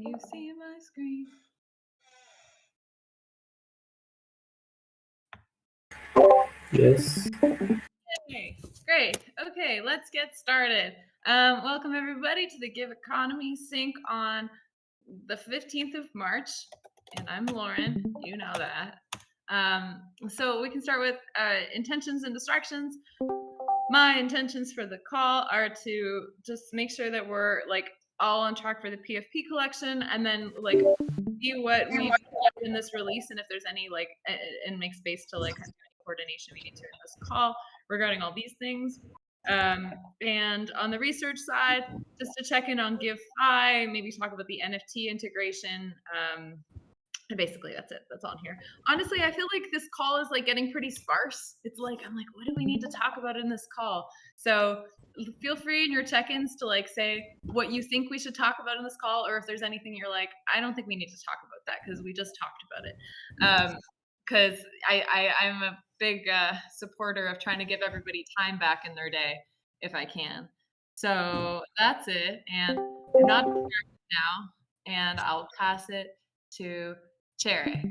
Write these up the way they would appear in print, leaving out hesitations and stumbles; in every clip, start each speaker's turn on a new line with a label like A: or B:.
A: Can you see my screen?
B: Yes.
A: Okay, great. Okay, let's get started. Welcome everybody to the GIVeconomy sync on the 15th of March. And I'm Lauren, you know that. So we can start with intentions and distractions. My intentions for the call are to just make sure that we're like all on track for the PFP collection, and then like see what we've got in this release, and if there's any like and make space to like any coordination we need to in this call regarding all these things. And on the research side, just to check in on GiveFi, maybe talk about the NFT integration. And basically that's it. That's on here. Honestly, I feel like this call is like getting pretty sparse. It's like, I'm like, what do we need to talk about in this call? So feel free in your check-ins to like say what you think we should talk about in this call, or if there's anything you're like, I don't think we need to talk about that because we just talked about it. Because I'm a big supporter of trying to give everybody time back in their day if I can. So that's it. And I'm not distracted now, and I'll pass it to Cherry.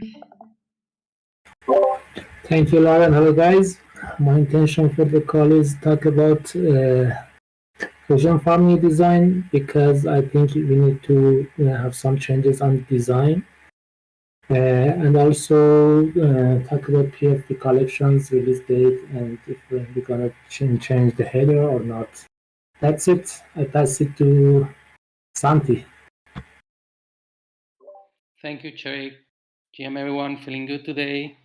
B: Thank you, Lauren. Hello, guys. My intention for the call is talk about vision farming design, because I think we need to have some changes on design, and also talk about PFP collections release date and if we're gonna change the header or not. That's it. I pass it to Santi.
C: Thank you, Cherry. GM, everyone, feeling good today.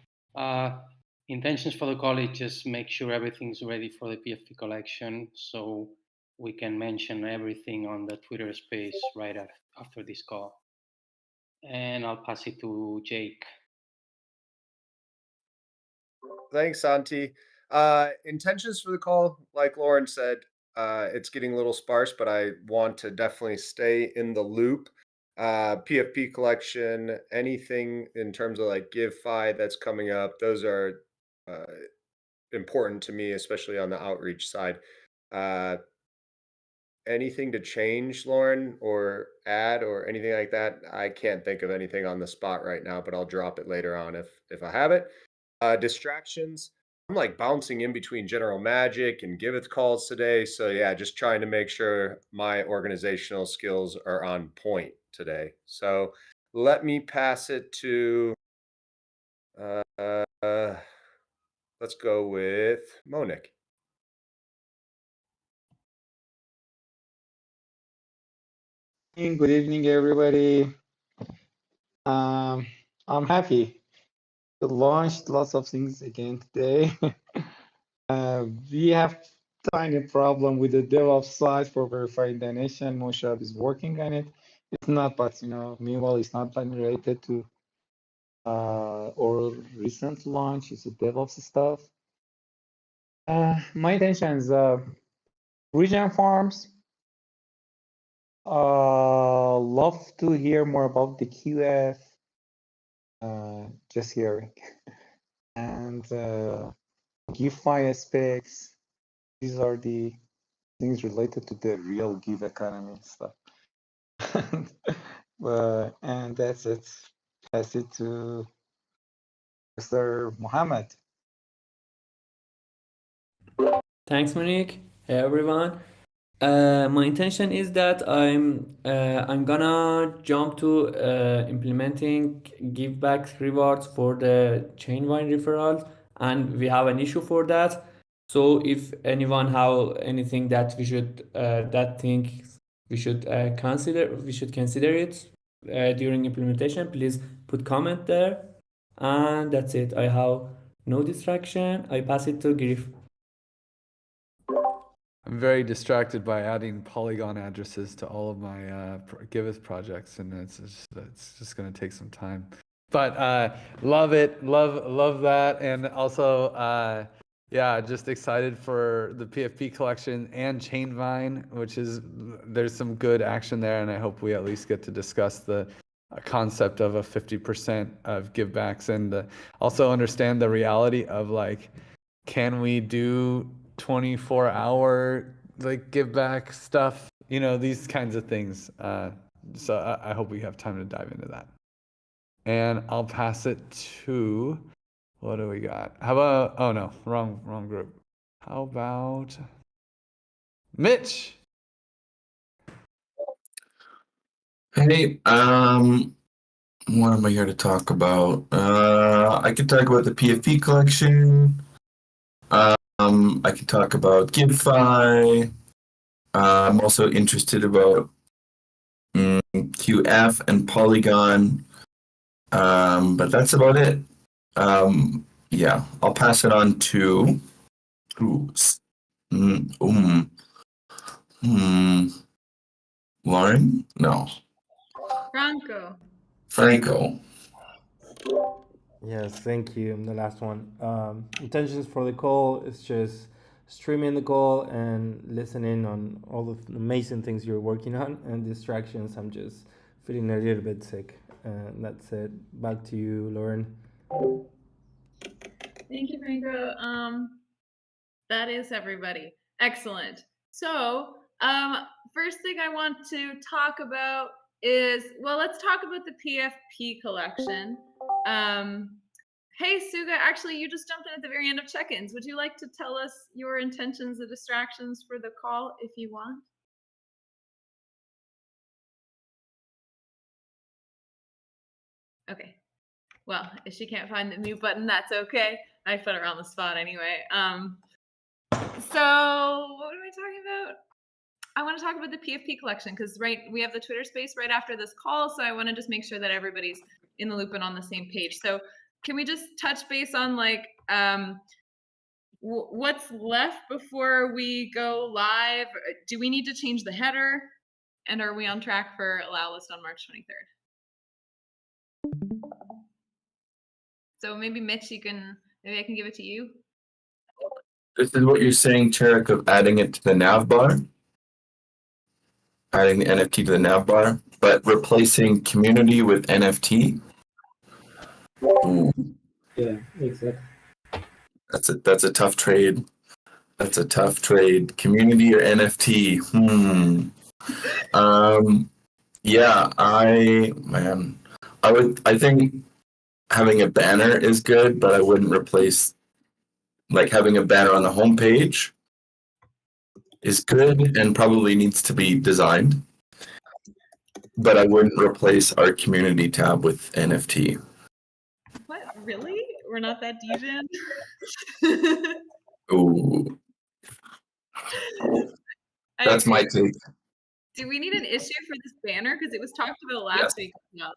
C: Intentions for the call is just make sure everything's ready for the PFP collection so we can mention everything on the Twitter space right after this call. And I'll pass it to Jake.
D: Thanks, Santi. Intentions for the call, like Lauren said, it's getting a little sparse, but I want to definitely stay in the loop. PFP collection, anything in terms of like GiveFi that's coming up, those are important to me, especially on the outreach side. Anything to change, Lauren, or add or anything like that? I can't think of anything on the spot right now, but I'll drop it later on if I have it. Distractions. I'm like bouncing in between General Magic and Giveth calls today. So yeah, just trying to make sure my organizational skills are on point today. So let me pass it to, let's go with Monique.
E: Good evening, everybody. I'm happy to launch lots of things again today. We have tiny problem with the DevOps side for verifying donation. Moshe is working on it. It's not, but meanwhile, it's not related to our recent launch. It's a DevOps stuff. My intention is region farms. Love to hear more about the QF. Just hearing. And GiveFi aspects. These are the things related to the real GiveConomy stuff. And that's it. Pass it to Mr. Mohammed.
F: Thanks, Monique. Hey, everyone. My intention is that I'm gonna jump to implementing give back rewards for the Chainvine referrals, and we have an issue for that. So if anyone have anything that we should consider it during implementation, please put comment there. And that's it. I have no distraction. I pass it to Griff.
G: I'm very distracted by adding Polygon addresses to all of my Giveth projects, and it's just going to take some time. But love it, love that, and also yeah, just excited for the PFP collection and Chainvine, which there's some good action there, and I hope we at least get to discuss the concept of a 50% of givebacks, and also understand the reality of like, can we do 24-hour like give back stuff, these kinds of things. So I hope we have time to dive into that. And I'll pass it to, what do we got? How about, oh no, wrong group. How about Mitch?
H: Hey, what am I here to talk about? I could talk about the PFP collection. I could talk about GiveFi. I'm also interested about QF and Polygon. But that's about it. Yeah, I'll pass it on to Lauren? No. Franco.
I: Yes, thank you. The last one. Intentions for the call is just streaming the call and listening on all of the amazing things you're working on, and distractions. I'm just feeling a little bit sick. And that's it. Back to you, Lauren.
A: Thank you, Franco. That is everybody. Excellent. So, first thing I want to talk about is, well, let's talk about the PFP collection. Hey, Suga, actually, you just jumped in at the very end of check-ins. Would you like to tell us your intentions and distractions for the call if you want? Okay. Well, if she can't find the mute button, that's okay. I put her on the spot anyway. So what are we talking about? I want to talk about the PFP collection because we have the Twitter space right after this call, so I want to just make sure that everybody's in the loop and on the same page. So can we just touch base on like what's left before we go live? Do we need to change the header? And are we on track for allow list on March 23rd? So maybe Mitch, maybe I can give it to you.
H: This is what you're saying, Tarek, of adding it to the nav bar? Adding the NFT to the nav bar, but replacing community with NFT? Ooh.
B: Yeah, exactly.
H: That's a tough trade. That's a tough trade. Community or NFT? Yeah, I think having a banner is good, but I wouldn't replace, like, having a banner on the homepage is good and probably needs to be designed, but I wouldn't replace our community tab with NFT.
A: What, really? We're not that degen?
H: Ooh. That's my take.
A: Do we need an issue for this banner? Because it was talked about last week. No.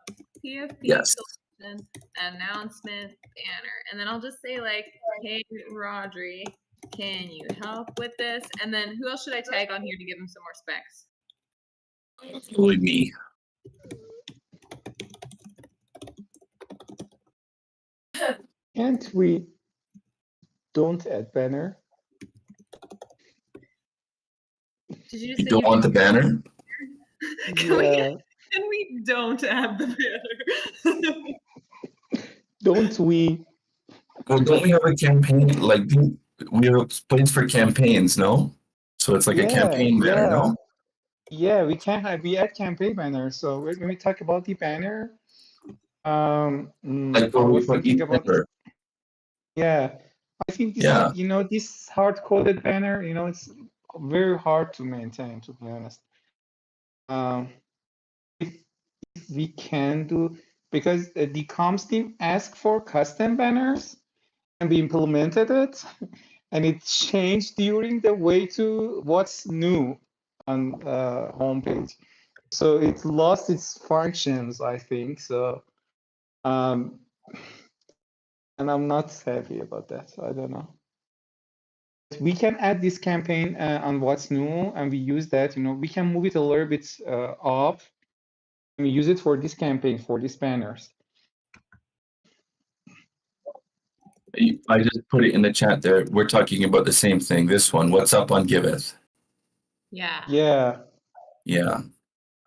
A: PFP collection announcement banner. And then I'll just say like, hey, Rodri, can you help with this? And then who else should I tag on here to give him some more specs?
H: Probably me.
E: And we don't add banner.
A: Did you just say
H: don't want the banner?
E: Yeah.
A: And we don't add the banner.
E: Don't we?
H: Well, don't we have a campaign? Like, we have place for campaigns, no? So it's like a campaign banner, no?
E: Yeah, we add campaign banner. So when we talk about the banner,
H: like
E: I was thinking about. Yeah, I think this is, this hard-coded banner, it's very hard to maintain, to be honest. If we can do, because the comms team asked for custom banners and we implemented it, and it changed during the way to what's new on homepage. So it lost its functions, I think. So, and I'm not happy about that. So I don't know. We can add this campaign on what's new, and we use that. We can move it a little bit up, and we use it for this campaign, for these banners.
H: I just put it in the chat there. We're talking about the same thing. This one, what's up on Giveth?
A: Yeah.
H: Yeah.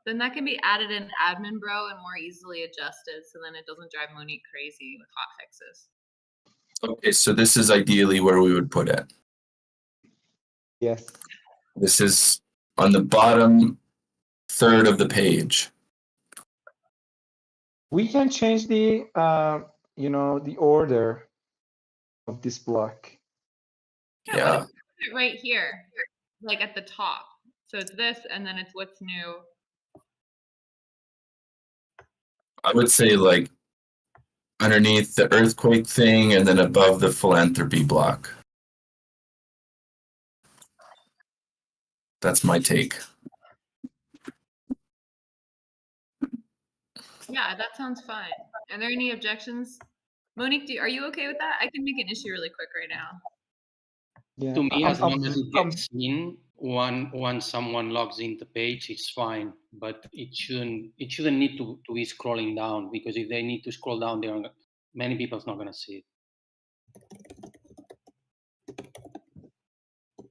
A: Then that can be added in Admin Bro and more easily adjusted, so then it doesn't drive Monique crazy with hot fixes.
H: Okay, so this is ideally where we would put it.
E: Yes.
H: This is on the bottom third of the page.
E: We can change the the order of this block.
A: Yeah. What if we put it right here, like at the top? So it's this, and then it's what's new.
H: I would say like underneath the earthquake thing and then above the philanthropy block. That's my take.
A: Yeah, that sounds fine. Are there any objections? Monique, are you okay with that? I can make an issue really quick right now.
E: Yeah.
C: To me, as long as it gets seen, once someone logs in the page, it's fine. But it shouldn't need to be scrolling down, because if they need to scroll down, many people's not gonna see it.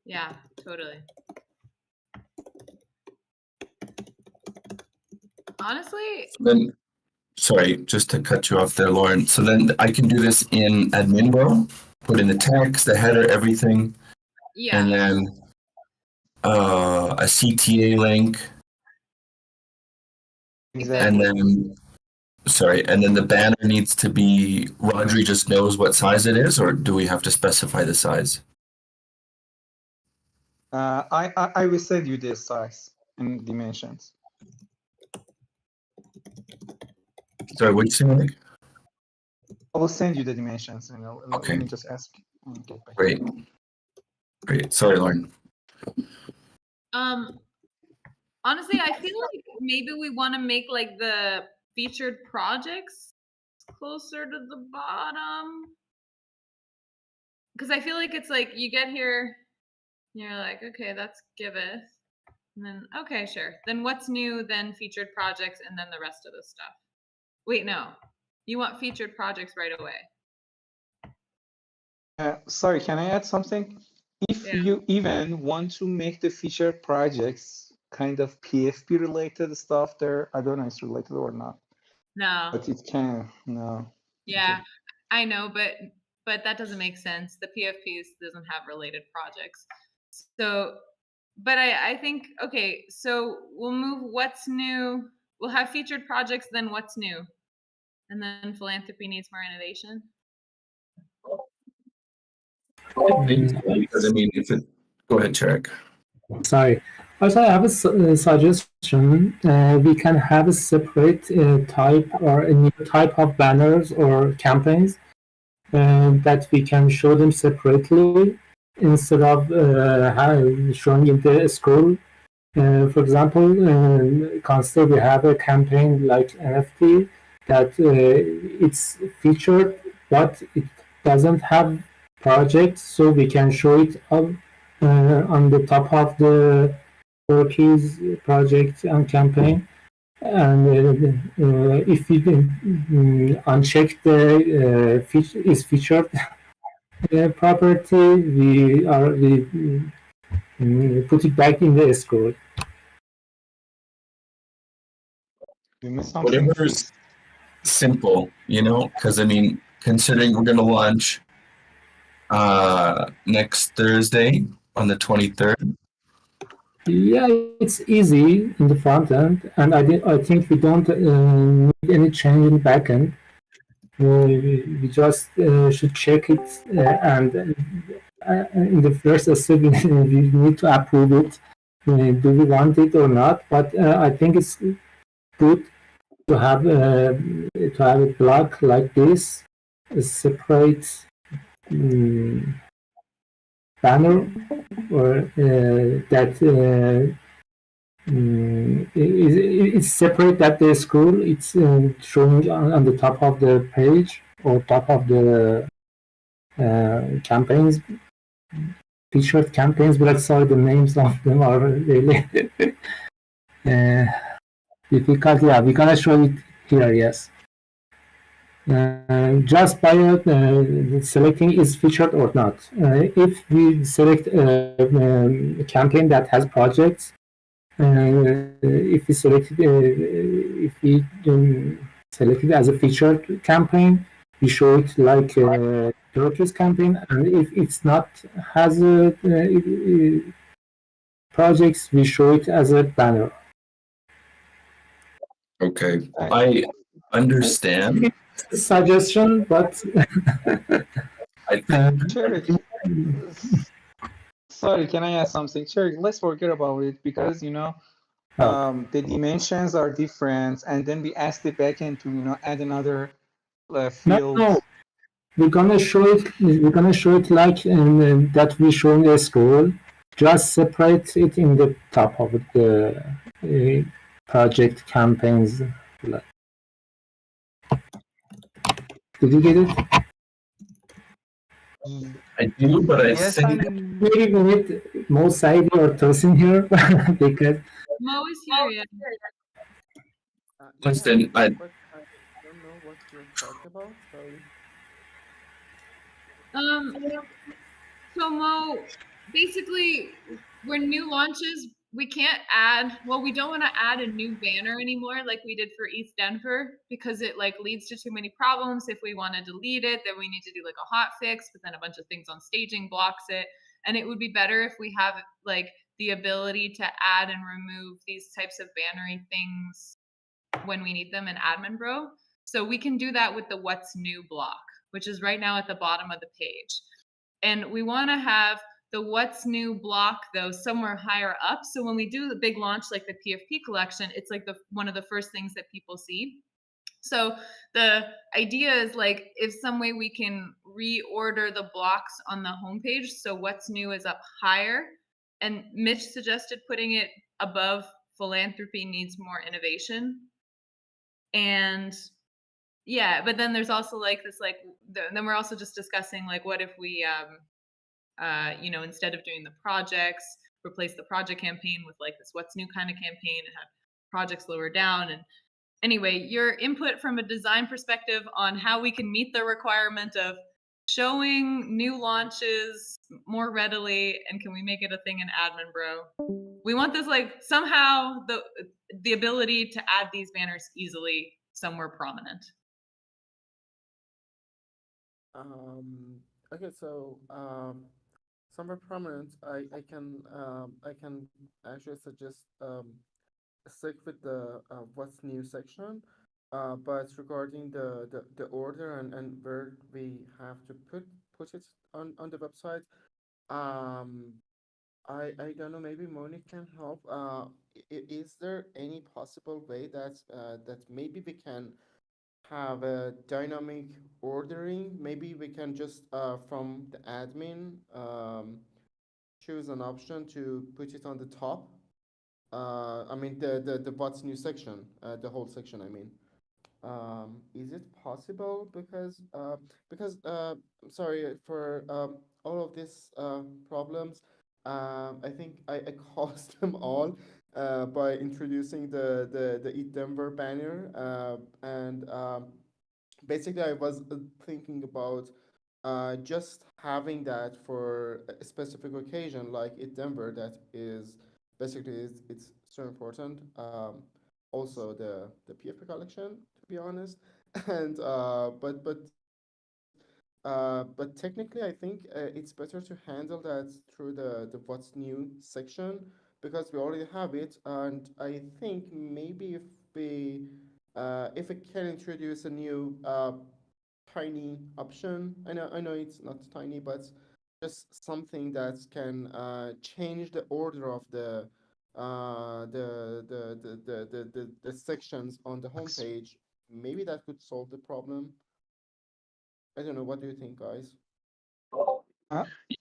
A: Yeah, totally. Honestly,
H: Then, sorry, just to cut you off there, Lauren. So then I can do this in admin row, put in the text, the header, everything,
A: yeah.
H: and then a CTA link,
E: Exactly.
H: and then the banner needs to be. Rodri just knows what size it is, or do we have to specify the size?
E: I will send you the size and dimensions.
H: Sorry, what you saying, Nick?
E: I will send you the dimensions.
H: Okay.
E: Let me just ask.
H: Great. Sorry, Lauren.
A: Honestly, I feel like maybe we want to make like the featured projects closer to the bottom, because I feel like it's like you get here, you're like, okay, that's Giveth, and then okay, sure. Then what's new? Then featured projects, and then the rest of the stuff. Wait, no, you want featured projects right away.
E: Sorry, can I add something? If you even want to make the feature projects kind of PFP related stuff there, I don't know if it's related or not.
A: No.
E: But it can, no.
A: Yeah, okay. I know, but that doesn't make sense. The PFPs doesn't have related projects. So, but I think, okay, so we'll move what's new. We'll have featured projects, then what's new. And then philanthropy needs more innovation.
H: Because I mean, go ahead, Charek.
B: Sorry. Also, I have a suggestion. We can have a separate type or a new type of banners or campaigns that we can show them separately instead of showing in the scroll. For example, consider we have a campaign like NFT that it's featured, but it doesn't have project, so we can show it on the top of the Turkey's project and campaign. And if we uncheck the is featured property, we put it back in the scroll.
H: Whatever's simple, because I mean, considering we're going to launch next Thursday on the 23rd.
B: Yeah, it's easy in the front end, and I think we don't need any change in the back end. We just should check it, and in the first step, we need to approve it. Do we want it or not? But I think it's good to have a block like this, a separate banner, or that it's separate that the scroll. It's showing on the top of the page or top of the campaigns, featured campaigns. But sorry, the names of them are really difficult. Yeah, we're gonna show it here. Yes. Just by selecting is featured or not. If we select a campaign that has projects, if we select it as a featured campaign, we show it like Turkish campaign, and if it's not has projects, we show it as a banner.
H: Okay, I understand.
B: Suggestion, but
H: I
E: Cherry, sorry, can I ask something? Cherry, let's forget about it because, the dimensions are different, and then we ask the backend to, add another field.
B: no. We're gonna show it. We're gonna show it like that we're showing a scroll. Just separate it in the top of the project campaigns. Did you get it?
H: I do, but I
E: Yes,
H: think
B: Maybe we need Mo Saidi or Tosin here because
A: Mo is here, yeah.
H: listen, I
J: But I don't know what you're talking about. Sorry.
A: So Mo, basically, when new launches, we can't add. Well, we don't want to add a new banner anymore, like we did for East Denver, because it like leads to too many problems. If we want to delete it, then we need to do like a hot fix, but then a bunch of things on staging blocks it. And it would be better if we have like the ability to add and remove these types of bannery things when we need them in Admin Bro. So we can do that with the What's New block, which is right now at the bottom of the page. And we want to have the What's New block, though, somewhere higher up. So when we do the big launch, like the PFP collection, it's like one of the first things that people see. So the idea is like if some way we can reorder the blocks on the homepage. So What's New is up higher. And Mitch suggested putting it above Philanthropy Needs More Innovation. And yeah, but then there's also like this, like, then we're also just discussing like, what if we, instead of doing the projects, replace the project campaign with like this What's New kind of campaign and have projects lower down. And anyway, your input from a design perspective on how we can meet the requirement of showing new launches more readily, and can we make it a thing in Admin Bro? We want this like somehow the ability to add these banners easily somewhere prominent.
J: Okay, so somewhere prominent, I can actually suggest stick with the What's New section, but regarding the order and where we have to put it on the website, I don't know, maybe Monique can help. Is there any possible way that maybe we can have a dynamic ordering? Maybe we can just from the admin choose an option to put it on the top. I mean the What's New section, the whole section, I mean. Is it possible? Because I'm sorry for all of these problems. I think I caused them all by introducing the Eat Denver banner, and basically I was thinking about just having that for a specific occasion like Eat Denver, that is basically it's so important. Also the PFP collection, to be honest, and but technically I think it's better to handle that through the What's New section, because we already have it. And I think maybe if we can introduce a new tiny option, I know it's not tiny, but just something that can change the order of the sections on the homepage, maybe that could solve the problem. I don't know. What do you think, guys?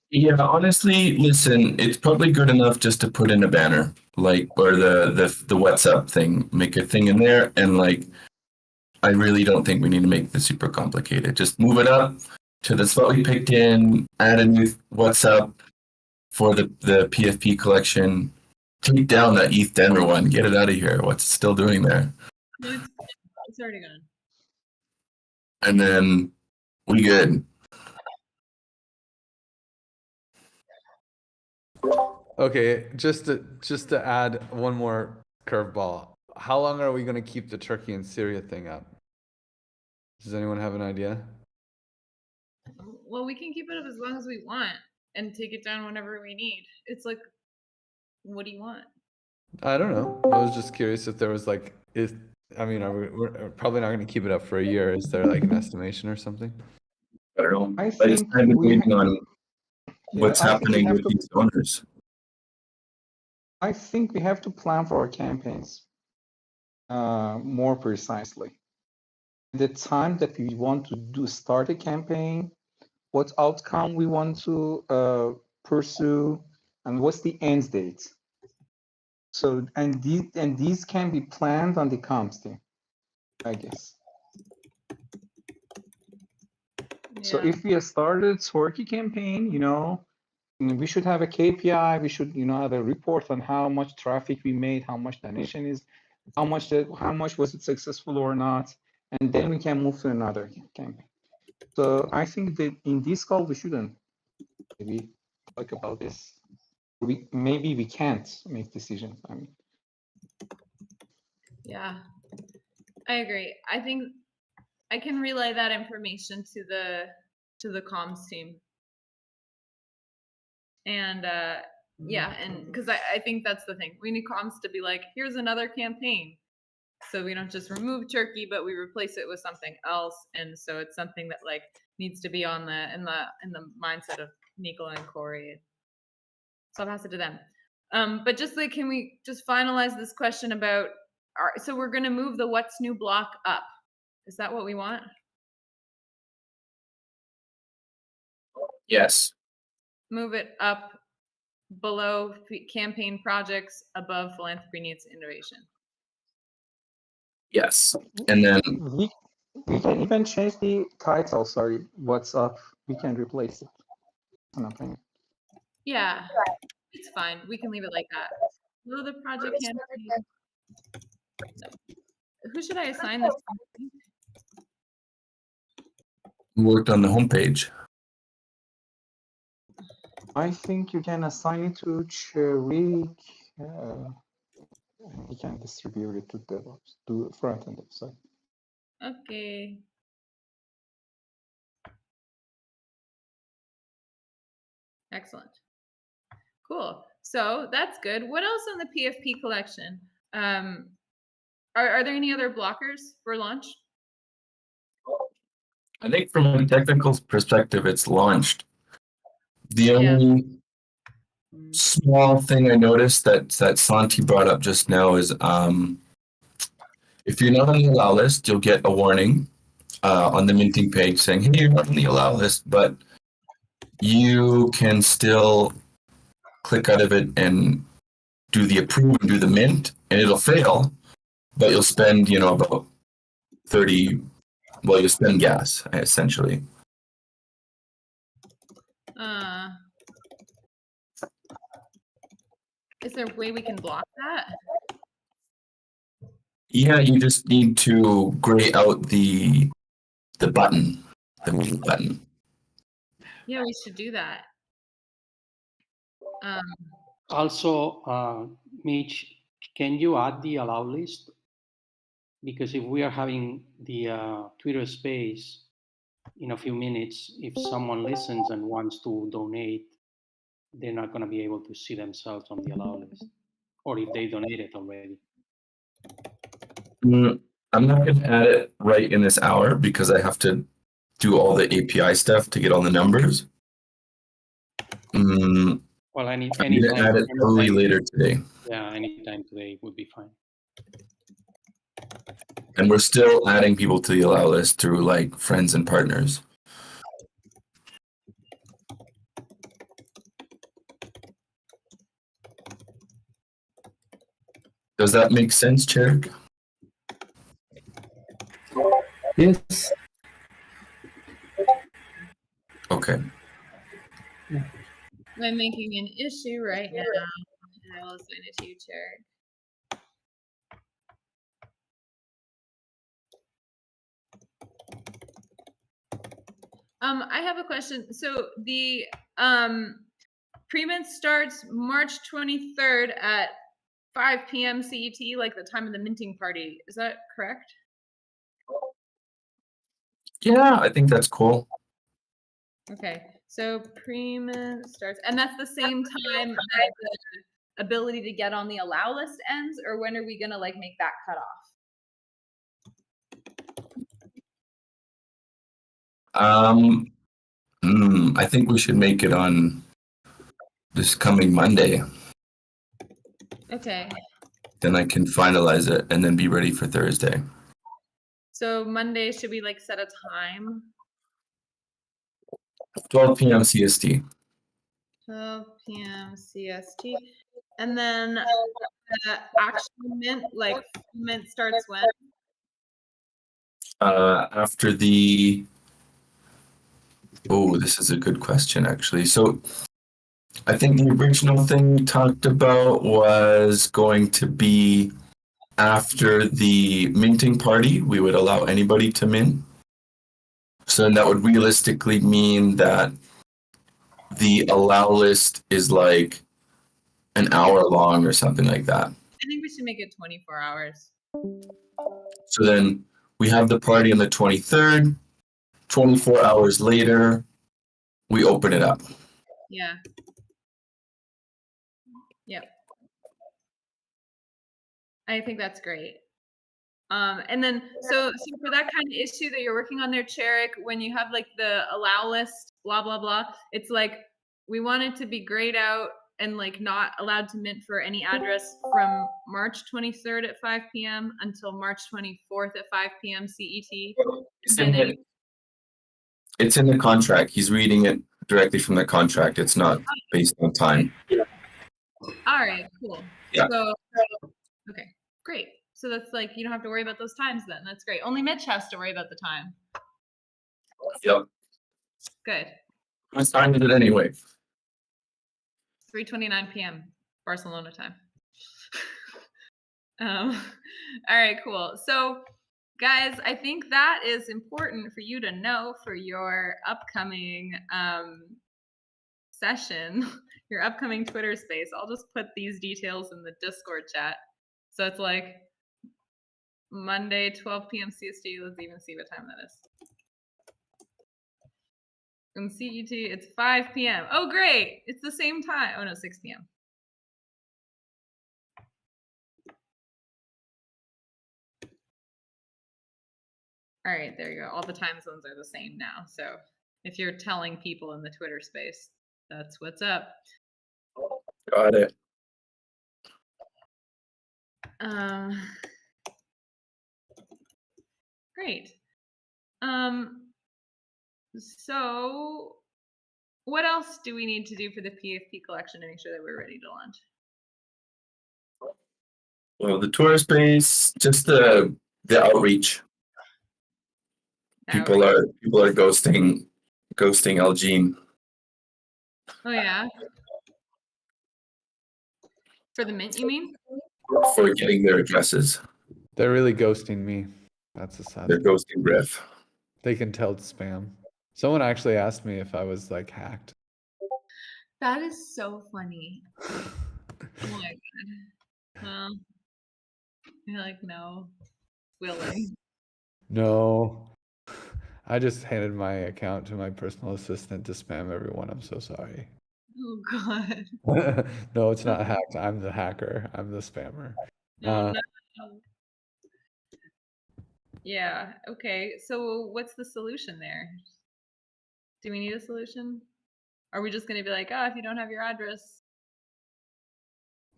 H: yeah, honestly, listen, it's probably good enough just to put in a banner, like, or the What's Up thing, make a thing in there, and like, I really don't think we need to make this super complicated. Just move it up to the spot we picked in, add a new What's Up for the PFP collection, take down that East Denver one, get it out of here. What's it still doing there?
A: It's already gone.
H: And then we good.
G: Okay, just to add one more curveball. How long are we going to keep the Turkey and Syria thing up? Does anyone have an idea?
A: Well, we can keep it up as long as we want and take it down whenever we need. It's like, what do you want?
G: I don't know. I was just curious if there was like, if I mean, we're probably not going to keep it up for a year. Is there like an estimation or something?
H: I don't know.
E: I
H: I just
E: think
H: kind of
E: we
H: waiting on what's
E: I think we
H: happening
E: have
H: with
E: to.
H: these donors.
E: I think we have to plan for our campaigns more precisely. The time that we want to start a campaign, what outcome we want to pursue, and what's the end date. So, and these can be planned on the comms team, I guess. So
A: Yeah.
E: if we have started a Turkey campaign, we should have a KPI. We should, have a report on how much traffic we made, how much donation is, how much was it successful or not, and then we can move to another campaign. So I think that in this call we shouldn't maybe talk about this. Maybe we can't make decisions. I mean,
A: Yeah, I agree. I think I can relay that information to the comms team. And yeah, and because I think that's the thing. We need comms to be like, here's another campaign. So we don't just remove Turkey, but we replace it with something else. And so it's something that like needs to be on in the mindset of Nicola and Corey. So I'll pass it to them. But just like, can we just finalize this question about so we're gonna move the what's new block up. Is that what we want?
H: Yes.
A: Move it up below campaign projects, above philanthropy needs innovation.
H: Yes. And then
E: we can even change the title. Sorry, what's up? We can replace it. Nothing.
A: Yeah, it's fine. We can leave it like that. Below the project campaign. No. Who should I assign this to?
H: we worked on the homepage.
E: I think you can assign it to Cherik. He can distribute it to DevOps, to front-end website.
A: Okay. Excellent. Cool. So that's good. What else on the PFP collection? Are there any other blockers for launch?
H: I think from a technical perspective, it's launched. The only small thing I noticed that Santi brought up just now is if you're not on the allow list, you'll get a warning on the minting page saying, hey, you're not on the allow list, but you can still click out of it and do the approve and do the mint, and it'll fail, but you'll spend, about 30, well, you'll spend gas, essentially.
A: Is there a way we can block that?
H: Yeah, you just need to gray out the button, the mute button.
A: Yeah, we should do that.
C: Also, Mitch, can you add the allow list? Because if we are having the Twitter space in a few minutes, if someone listens and wants to donate, they're not going to be able to see themselves on the allow list, or if they donated already.
H: I'm not going to add it right in this hour because I have to do all the API stuff to get all the numbers.
C: Well,
H: I'm going to add it probably later today.
C: Yeah, anytime today would be fine.
H: And we're still adding people to the allow list through like friends and partners. Does that make sense, Cherik?
B: Yes.
H: Okay.
A: I'm making an issue right now, and I will assign it to you, Cherik. I have a question. So the pre-mint starts March 23rd at 5 p.m. CET, like the time of the minting party. Is that correct?
H: Yeah, I think that's cool.
A: Okay, so pre-mint starts, and that's the same time that the ability to get on the allow list ends, or when are we gonna like make that cutoff?
H: I think we should make it on this coming Monday.
A: Okay.
H: Then I can finalize it and then be ready for Thursday.
A: So Monday, should we like set a time?
H: 12 p.m. CST.
A: 12 p.m. CST. And then the actual mint, like mint starts when?
H: After the. Oh, this is a good question, actually. So I think the original thing we talked about was going to be after the minting party, we would allow anybody to mint. So then that would realistically mean that the allow list is like an hour long or something like that.
A: I think we should make it 24 hours.
H: So then we have the party on the 23rd. 24 hours later, we open it up.
A: Yeah. Yep. I think that's great. And then so for that kind of issue that you're working on there, Cherik, when you have like the allow list, blah blah blah, it's like we want it to be grayed out and like not allowed to mint for any address from March 23rd at 5 p.m. until March 24th at 5 p.m. CET.
H: It's in the contract. He's reading it directly from the contract. It's not based on time.
A: All right, cool.
H: Yeah.
A: So, okay, great. So that's like, you don't have to worry about those times then. That's great. Only Mitch has to worry about the time.
H: Yep.
A: Good.
H: I signed it anyway.
A: 3:29 p.m. Barcelona time. All right, cool. So guys, I think that is important for you to know for your upcoming session, your upcoming Twitter space. I'll just put these details in the Discord chat. So it's like Monday, 12 p.m. CST. Let's even see what time that is. In CET, it's 5 p.m. Oh, great. It's the same time. Oh, no, 6 p.m. All right, there you go. All the time zones are the same now. So if you're telling people in the Twitter space, that's what's up.
H: Got it.
A: Great. So what else do we need to do for the PFP collection to make sure that we're ready to launch?
H: Well, the tour space, just the outreach. People are ghosting Elgene.
A: Oh yeah. For the mint, you mean?
H: For getting their addresses.
G: They're really ghosting me. That's a sad.
H: They're ghosting Griff.
G: They can tell it's spam. Someone actually asked me if I was like hacked.
A: That is so funny. Oh my god. Well, you're like, no, willing.
G: No. I just handed my account to my personal assistant to spam everyone. I'm so sorry.
A: Oh god.
G: No, it's not hacked. I'm the hacker. I'm the spammer.
A: No. Yeah. Okay. So what's the solution there? Do we need a solution? Are we just going to be like, oh, if you don't have your address,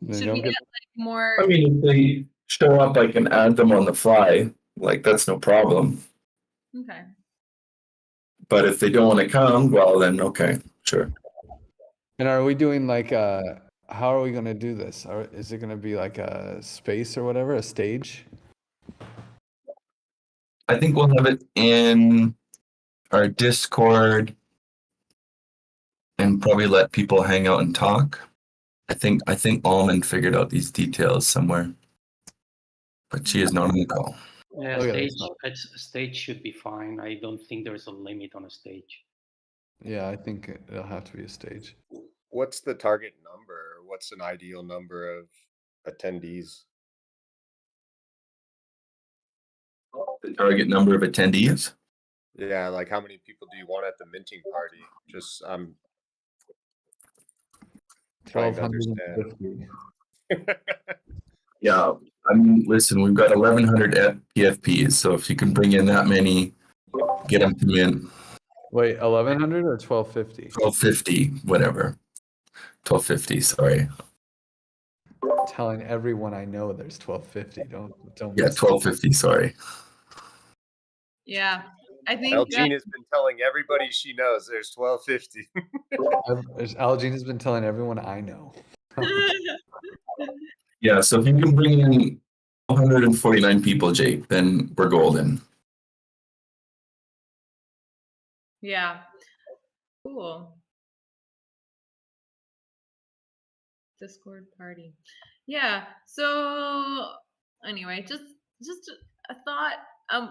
A: should we get like more?
H: I mean, if they show up, I can add them on the fly. Like, that's no problem.
A: Okay.
H: But if they don't want to come, well, then okay, sure.
G: And are we doing like how are we going to do this? Is it going to be like a space or whatever, a stage?
H: I think we'll have it in our Discord and probably let people hang out and talk. I think Almond figured out these details somewhere, but she is not on the call.
C: Yeah, stage should be fine. I don't think there's a limit on a stage.
G: Yeah, I think it'll have to be a stage.
D: What's the target number? What's an ideal number of attendees?
H: The target number of attendees?
D: Yeah, like how many people do you want at the minting party? Just trying to understand.
H: Yeah, I mean, listen, we've got 1,100 PFPs, so if you can bring in that many, get them to mint.
G: Wait, 1100 or 1250?
H: 1250, whatever. 1250, sorry.
G: Telling everyone I know there's 1250. Don't
H: Yeah,
G: miss
H: 1250, sorry.
A: Yeah, I think
D: Elgene has been telling everybody she knows there's 1250.
G: Algene has been telling everyone I know.
H: Yeah, so if you can bring in 149 people, Jake, then we're golden.
A: yeah, cool. Discord party. Yeah. So anyway, just a thought.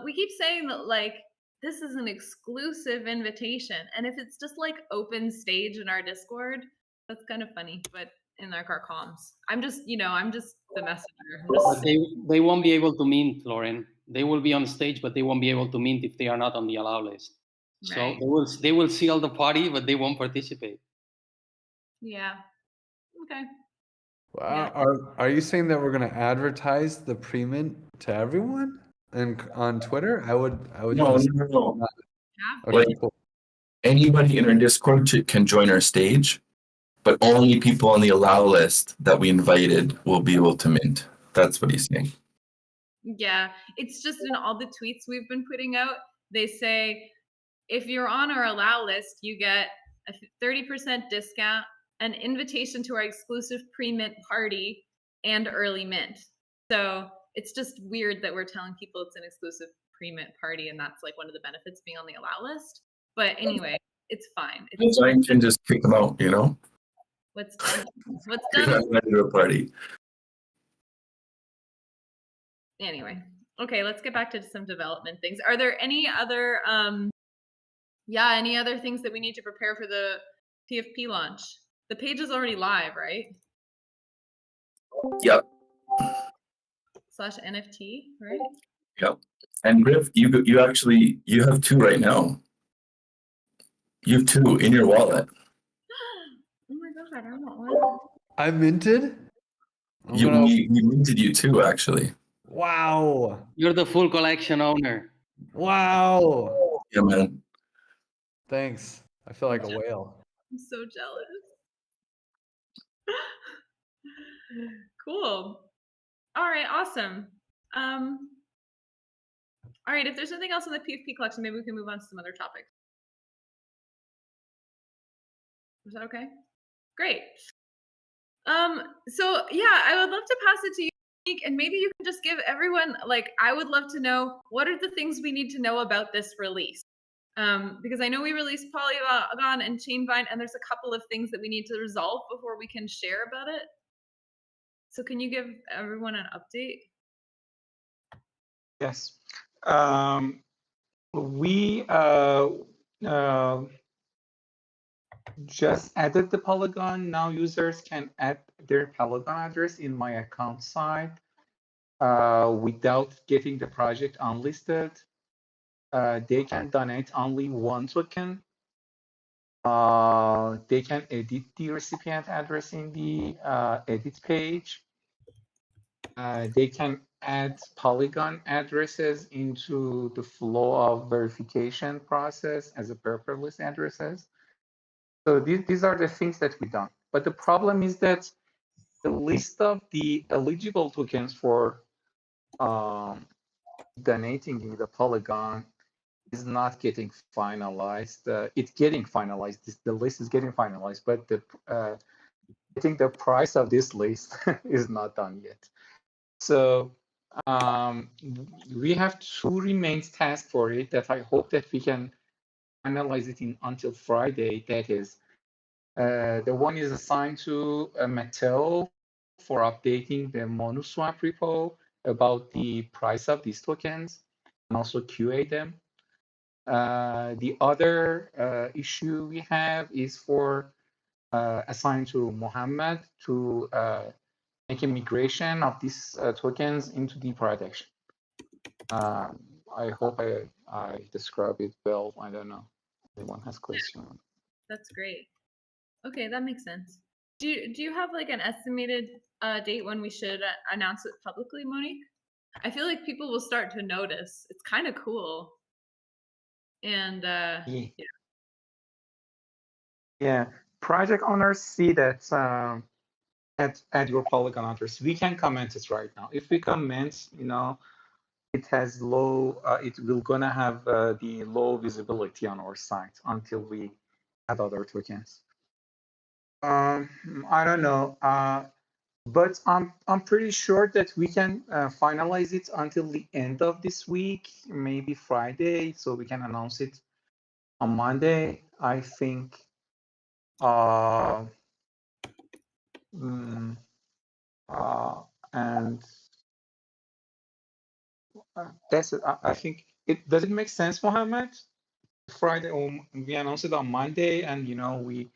A: We keep saying that like this is an exclusive invitation, and if it's just like open stage in our Discord, that's kind of funny. But in our comms, I'm just the messenger.
C: But they won't be able to mint, Lauren. They will be on stage, but they won't be able to mint if they are not on the allow list.
A: Right.
C: So they will see all the party, but they won't participate.
A: Yeah. Okay.
G: Wow. Are you saying that we're going to advertise the pre-mint to everyone and on Twitter? I would.
H: No.
A: Have
H: Like,
A: to.
H: cool. Anybody in our Discord can join our stage, but only people on the allow list that we invited will be able to mint. That's what he's saying.
A: Yeah, it's just in all the tweets we've been putting out, they say if you're on our allow list, you get a 30% discount, an invitation to our exclusive pre-mint party, and early mint. So it's just weird that we're telling people it's an exclusive pre-mint party, and that's like one of the benefits being on the allow list. But anyway, it's fine.
H: I can just kick them out, you know?
A: What's done? What's
H: You're
A: done?
H: not invited to a party.
A: Anyway, okay, let's get back to some development things. Are there any other any other things that we need to prepare for the PFP launch? The page is already live, right?
H: Yep.
A: /NFT, right?
H: Yep. And Griff, you actually have 2 right now. You have 2 in your wallet.
A: Oh my god, I want one.
G: I minted?
H: We minted you 2, actually.
G: Wow.
C: You're the full collection owner.
G: Wow.
H: Yeah, man.
G: Thanks. I feel like a whale.
A: I'm so jealous. Cool. All right, awesome. All right, if there's nothing else in the PFP collection, maybe we can move on to some other topics. Is that okay? Great. So yeah, I would love to pass it to you, Nick, and maybe you can just give everyone, like, I would love to know what are the things we need to know about this release. Because I know we released Polygon and Chainvine, and there's a couple of things that we need to resolve before we can share about it. So can you give everyone an update?
E: Yes. We just added the Polygon. Now users can add their Polygon address in my account side without getting the project unlisted. They can donate only 1 token. They can edit the recipient address in the edit page. They can add Polygon addresses into the flow of verification process as a paperless addresses. So these are the things that we've done. But the problem is that the list of the eligible tokens for donating in the Polygon is not getting finalized. It's getting finalized. The list is getting finalized, but I think the price of this list is not done yet. So we have 2 remains tasks for it that I hope that we can analyze it until Friday. That is, the one is assigned to Mattel for updating the MonoSwap repo about the price of these tokens and also QA them. The other issue we have is for assigned to Mohammed to make a migration of these tokens into the production. I hope I describe it well. I don't know. Anyone has question?
A: That's great. Okay, that makes sense. Do you have like an estimated date when we should announce it publicly, Monique? I feel like people will start to notice. It's kind of cool. And
E: Yeah. Yeah, project owners see that at your Polygon address. We can comment it right now. If we comment, it has low. It will gonna have the low visibility on our site until we add other tokens. I don't know, but I'm pretty sure that we can finalize it until the end of this week, maybe Friday, so we can announce it on Monday. I think. And that's it. I think it does it make sense, Mohammed? Friday, or we announce it on Monday, and we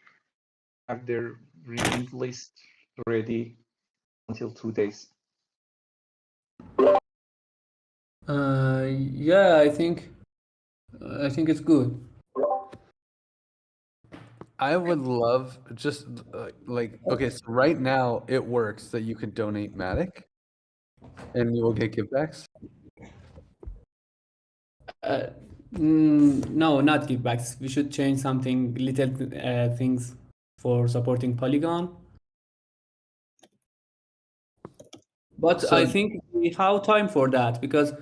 E: have their remaining list ready until 2 days.
F: Yeah, I think it's good.
G: I would love just okay, so right now it works that you can donate Matic and you will get givebacks.
F: No, not givebacks. We should change something, little things for supporting Polygon. But
G: So-
F: I think we have time for that because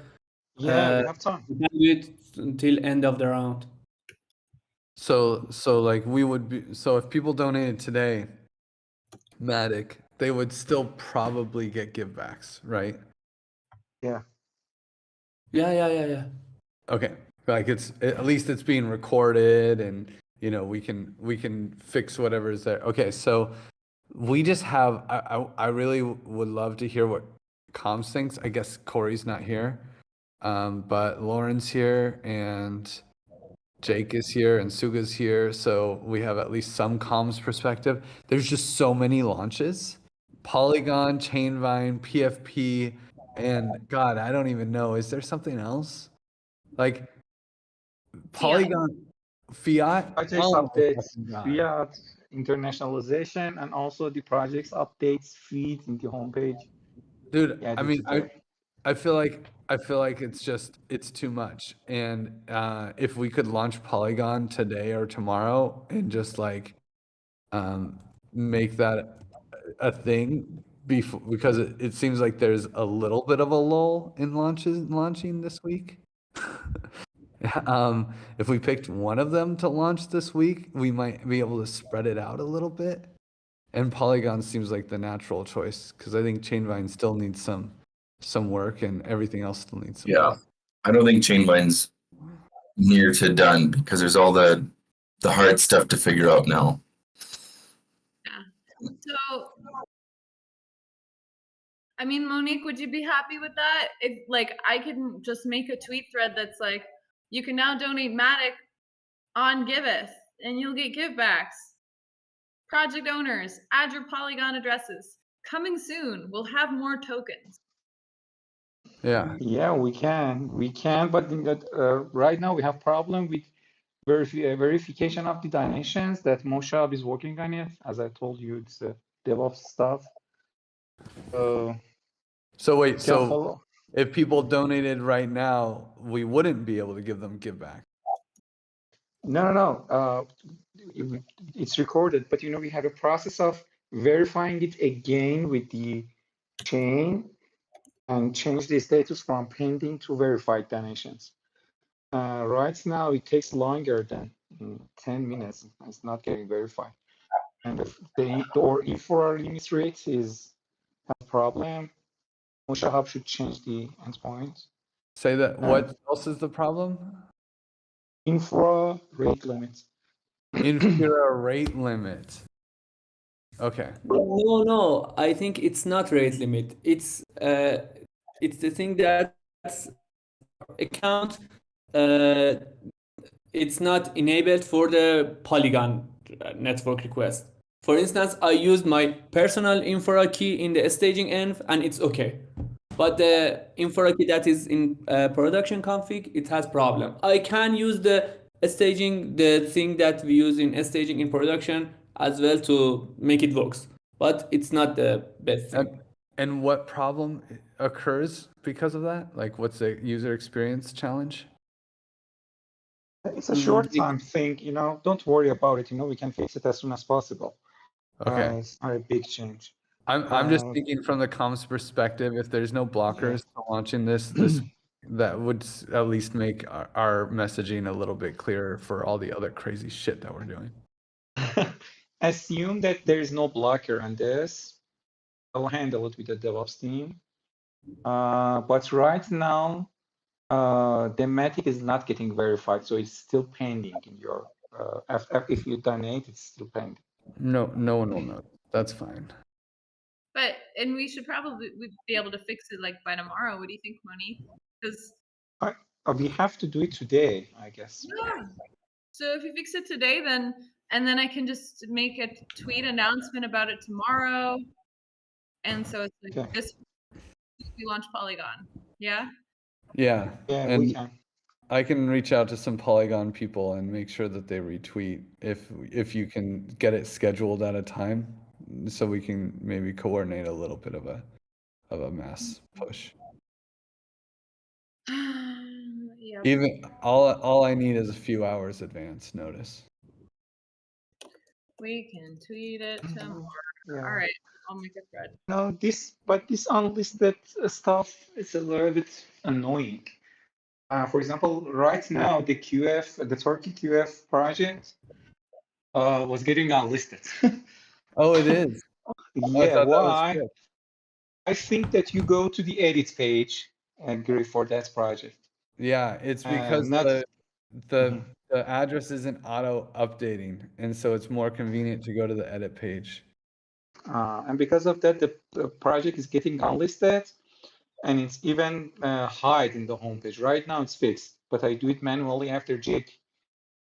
E: Yeah, we have time.
F: we can do it until end of the round.
G: So like we would be, so if people donated today, Matic, they would still probably get givebacks, right?
E: Yeah.
F: Yeah.
G: Okay, like at least it's being recorded, and we can fix whatever's there. Okay, so we just have. I really would love to hear what Comms thinks. I guess Corey's not here, but Lauren's here and Jake is here and Suga's here, so we have at least some comms perspective. There's just so many launches. Polygon, Chainvine, PFP, and God, I don't even know. Is there something else? Like Polygon, Fiat?
E: Projects
G: Oh my
E: updates,
G: fucking God.
E: Fiat, internationalization, and also the projects updates feed in the homepage.
G: Dude,
E: Yeah,
G: I mean,
E: today.
G: I feel like it's too much. And if we could launch Polygon today or tomorrow and just like make that a thing because it seems like there's a little bit of a lull in launching this week. If we picked one of them to launch this week, we might be able to spread it out a little bit. And Polygon seems like the natural choice because I think Chainvine still needs some work and everything else still needs some work.
H: I don't think Chainvine's near to done because there's all the hard stuff to figure out now.
A: Yeah. So, I mean, Monique, would you be happy with that? If I can just make a tweet thread that's like, you can now donate Matic on Giveth and you'll get givebacks. Project owners, add your Polygon addresses. Coming soon, we'll have more tokens.
G: Yeah.
E: Yeah, we can, but right now we have problem with verification of the donations that Moshab is working on it. As I told you, it's DevOps stuff.
G: So wait, so if people donated right now, we wouldn't be able to give them give back.
E: No. It's recorded, but we have a process of verifying it again with the chain and change the status from pending to verified donations. Right now, it takes longer than 10 minutes. It's not getting verified. And the E4 limit rate has a problem. Moshahab should change the endpoint.
G: Say that. What else is the problem?
E: Infra rate limit.
G: Infra rate limit. Okay.
F: No. I think it's not rate limit. It's the thing that account it's not enabled for the Polygon network request. For instance, I used my personal infra key in the staging env and it's okay. But the infra key that is in production config, it has problem. I can use the thing that we use in staging in production as well to make it works. But it's not the best thing.
G: And what problem occurs because of that? Like, what's the user experience challenge?
E: It's a short time thing, you know, don't worry about it. You know, we can fix it as soon as possible.
G: Okay.
E: It's not a big change.
G: I'm just thinking from the comms perspective, if there's no blockers to launching this that would at least make our messaging a little bit clearer for all the other crazy shit that we're doing.
E: Assume that there is no blocker on this. I'll handle it with the DevOps team. But right now, the Matic is not getting verified, so it's still pending in your. If you donate, it's still pending.
G: No one will know. That's fine.
A: And we should probably be able to fix it like by tomorrow. What do you think, Monique? Because
E: we have to do it today, I guess.
A: Yeah. So if you fix it today, then I can just make a tweet announcement about it tomorrow. And so it's like this we launch Polygon. Yeah?
E: Yeah,
G: and
E: we can.
G: I can reach out to some Polygon people and make sure that they retweet if you can get it scheduled at a time, so we can maybe coordinate a little bit of a mass push.
A: Yeah.
G: Even all I need is a few hours advance notice.
A: We can tweet it tomorrow.
E: Yeah.
A: All right, I'll make a thread.
E: No, this unlisted stuff is a little bit annoying. For example, right now the Turkey QF project was getting unlisted.
G: Oh, it is.
E: Yeah, why? I think that you go to the edit page and agree for that project.
G: Yeah, it's because the address isn't auto updating, and so it's more convenient to go to the edit page.
E: And because of that, the project is getting unlisted, and it's even hide in the homepage. Right now it's fixed, but I do it manually after Jake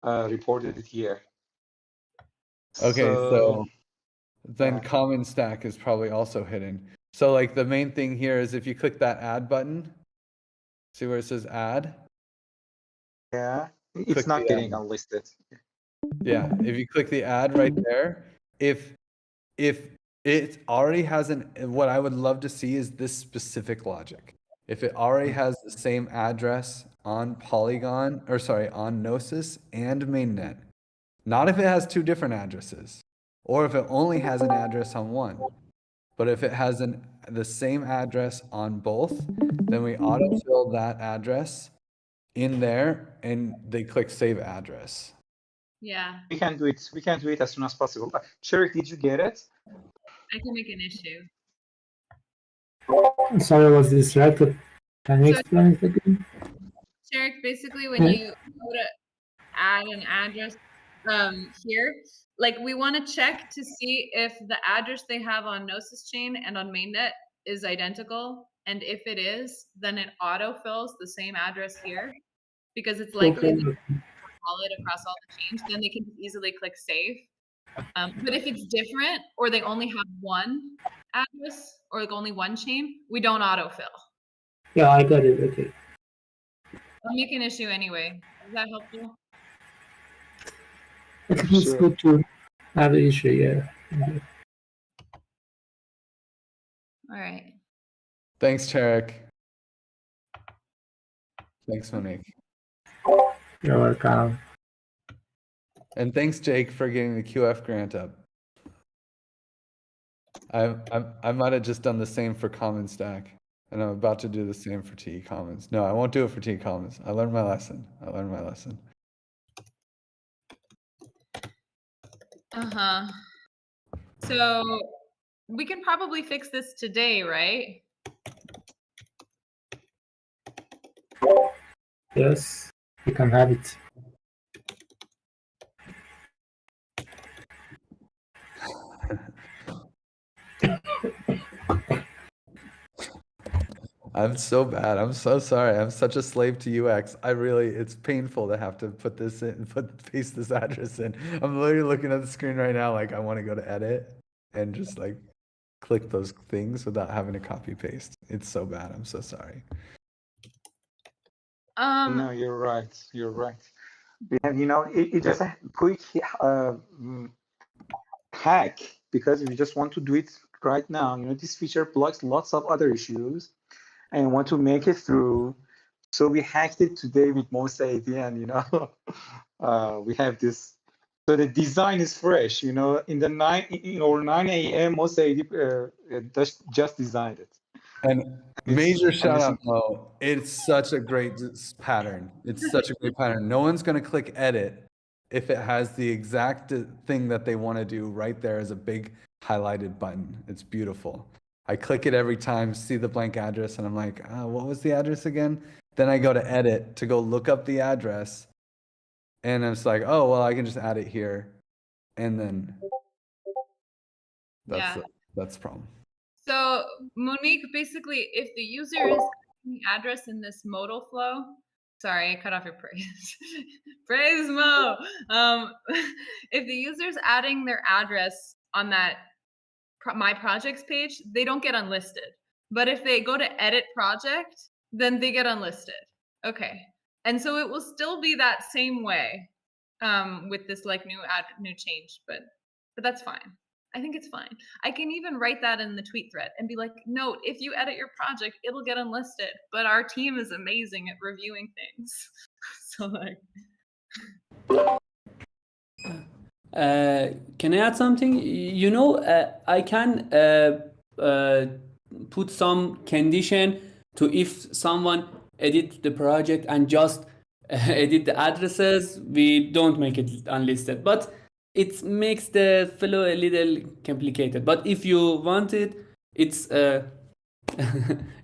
E: reported it here.
G: Okay, so then common stack is probably also hidden. So like the main thing here is if you click that add button, see where it says add?
E: Yeah, it's not getting unlisted.
G: Yeah, if you click the add right there, if it already has what I would love to see is this specific logic. If it already has the same address on Polygon, or sorry, on Gnosis and mainnet, not if it has two different addresses, or if it only has an address on one, but if it has the same address on both, then we autofill that address in there and they click save address.
A: Yeah.
E: We can do it. We can do it as soon as possible. Sherry, did you get it?
A: I can make an issue.
B: Sorry, I was distracted. Can you explain it again?
A: Sherrick, basically when you go to add an address here, like we want to check to see if the address they have on Gnosis chain and on mainnet is identical. And if it is, then it autofills the same address here because it's likely to follow it across all the chains. Then they can easily click save. But if it's different or they only have one address or like only one chain, we don't autofill.
B: Yeah, I got it. Okay.
A: I'll make an issue anyway. Is that helpful?
B: I think it's good to have an issue, yeah.
A: All right.
G: Thanks, Tarek. Thanks, Monique.
B: You're welcome.
G: And thanks, Jake, for getting the QF grant up. I might have just done the same for Common Stack, and I'm about to do the same for TE Commons. No, I won't do it for TE Commons. I learned my lesson.
A: Uh-huh. So we can probably fix this today, right?
B: Yes, you can have it.
G: I'm so bad. I'm so sorry. I'm such a slave to UX. It's painful to have to put this in, paste this address in. I'm literally looking at the screen right now, like I want to go to edit and just like click those things without having to copy paste. It's so bad. I'm so sorry.
E: No, you're right. You're right. We have, it's just a quick hack because we just want to do it right now. This feature blocks lots of other issues and want to make it through So we hacked it today with most ID, and we have this. So the design is fresh. In the 9 a.m. most ID just designed it.
G: And major shout
E: it's
G: out, Mo. It's such a great pattern. It's such a great pattern. No one's going to click edit if it has the exact thing that they want to do right there as a big highlighted button. It's beautiful. I click it every time, see the blank address, and I'm like, what was the address again? Then I go to edit to go look up the address. And it's like, oh, well, I can just add it here. And then that's the problem.
A: So Monique, basically, if the user is the address in this modal flow, sorry, I cut off your praise. Praise Mo. If the user's adding their address on that My Projects page, they don't get unlisted. But if they go to edit project, then they get unlisted. Okay. And so it will still be that same way with this like new change, but that's fine. I think it's fine. I can even write that in the tweet thread and be like, note, if you edit your project, it'll get unlisted. But our team is amazing at reviewing things. So like
F: can I add something? I can put some condition to if someone edit the project and just edit the addresses, we don't make it unlisted. But it makes the flow a little complicated. But if you want it, it's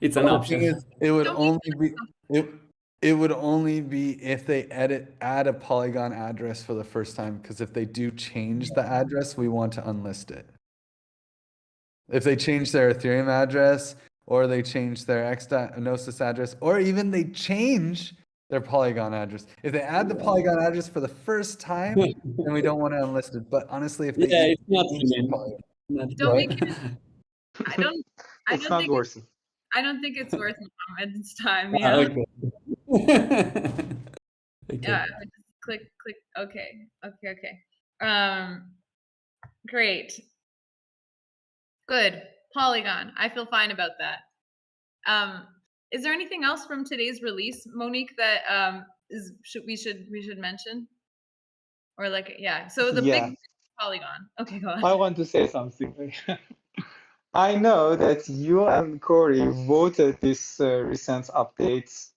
F: it's an option.
G: It would only be if they add a Polygon address for the first time, because if they do change the address, we want to unlist it. If they change their Ethereum address, or they change their Gnosis address, or even they change their Polygon address. If they add the Polygon address for the first time, then we don't want to unlist it. But honestly, if they
F: it's not
A: don't make it.
E: it's not worth it.
A: I don't think it's worth Mohammed's time. Yeah.
F: Okay.
A: Yeah. Click. Okay. Great. Good. Polygon. I feel fine about that. Is there anything else from today's release, Monique, that we should mention? Or like, yeah. So the big Polygon. Okay, go on.
E: I want to say something. I know that you and Corey voted this recent updates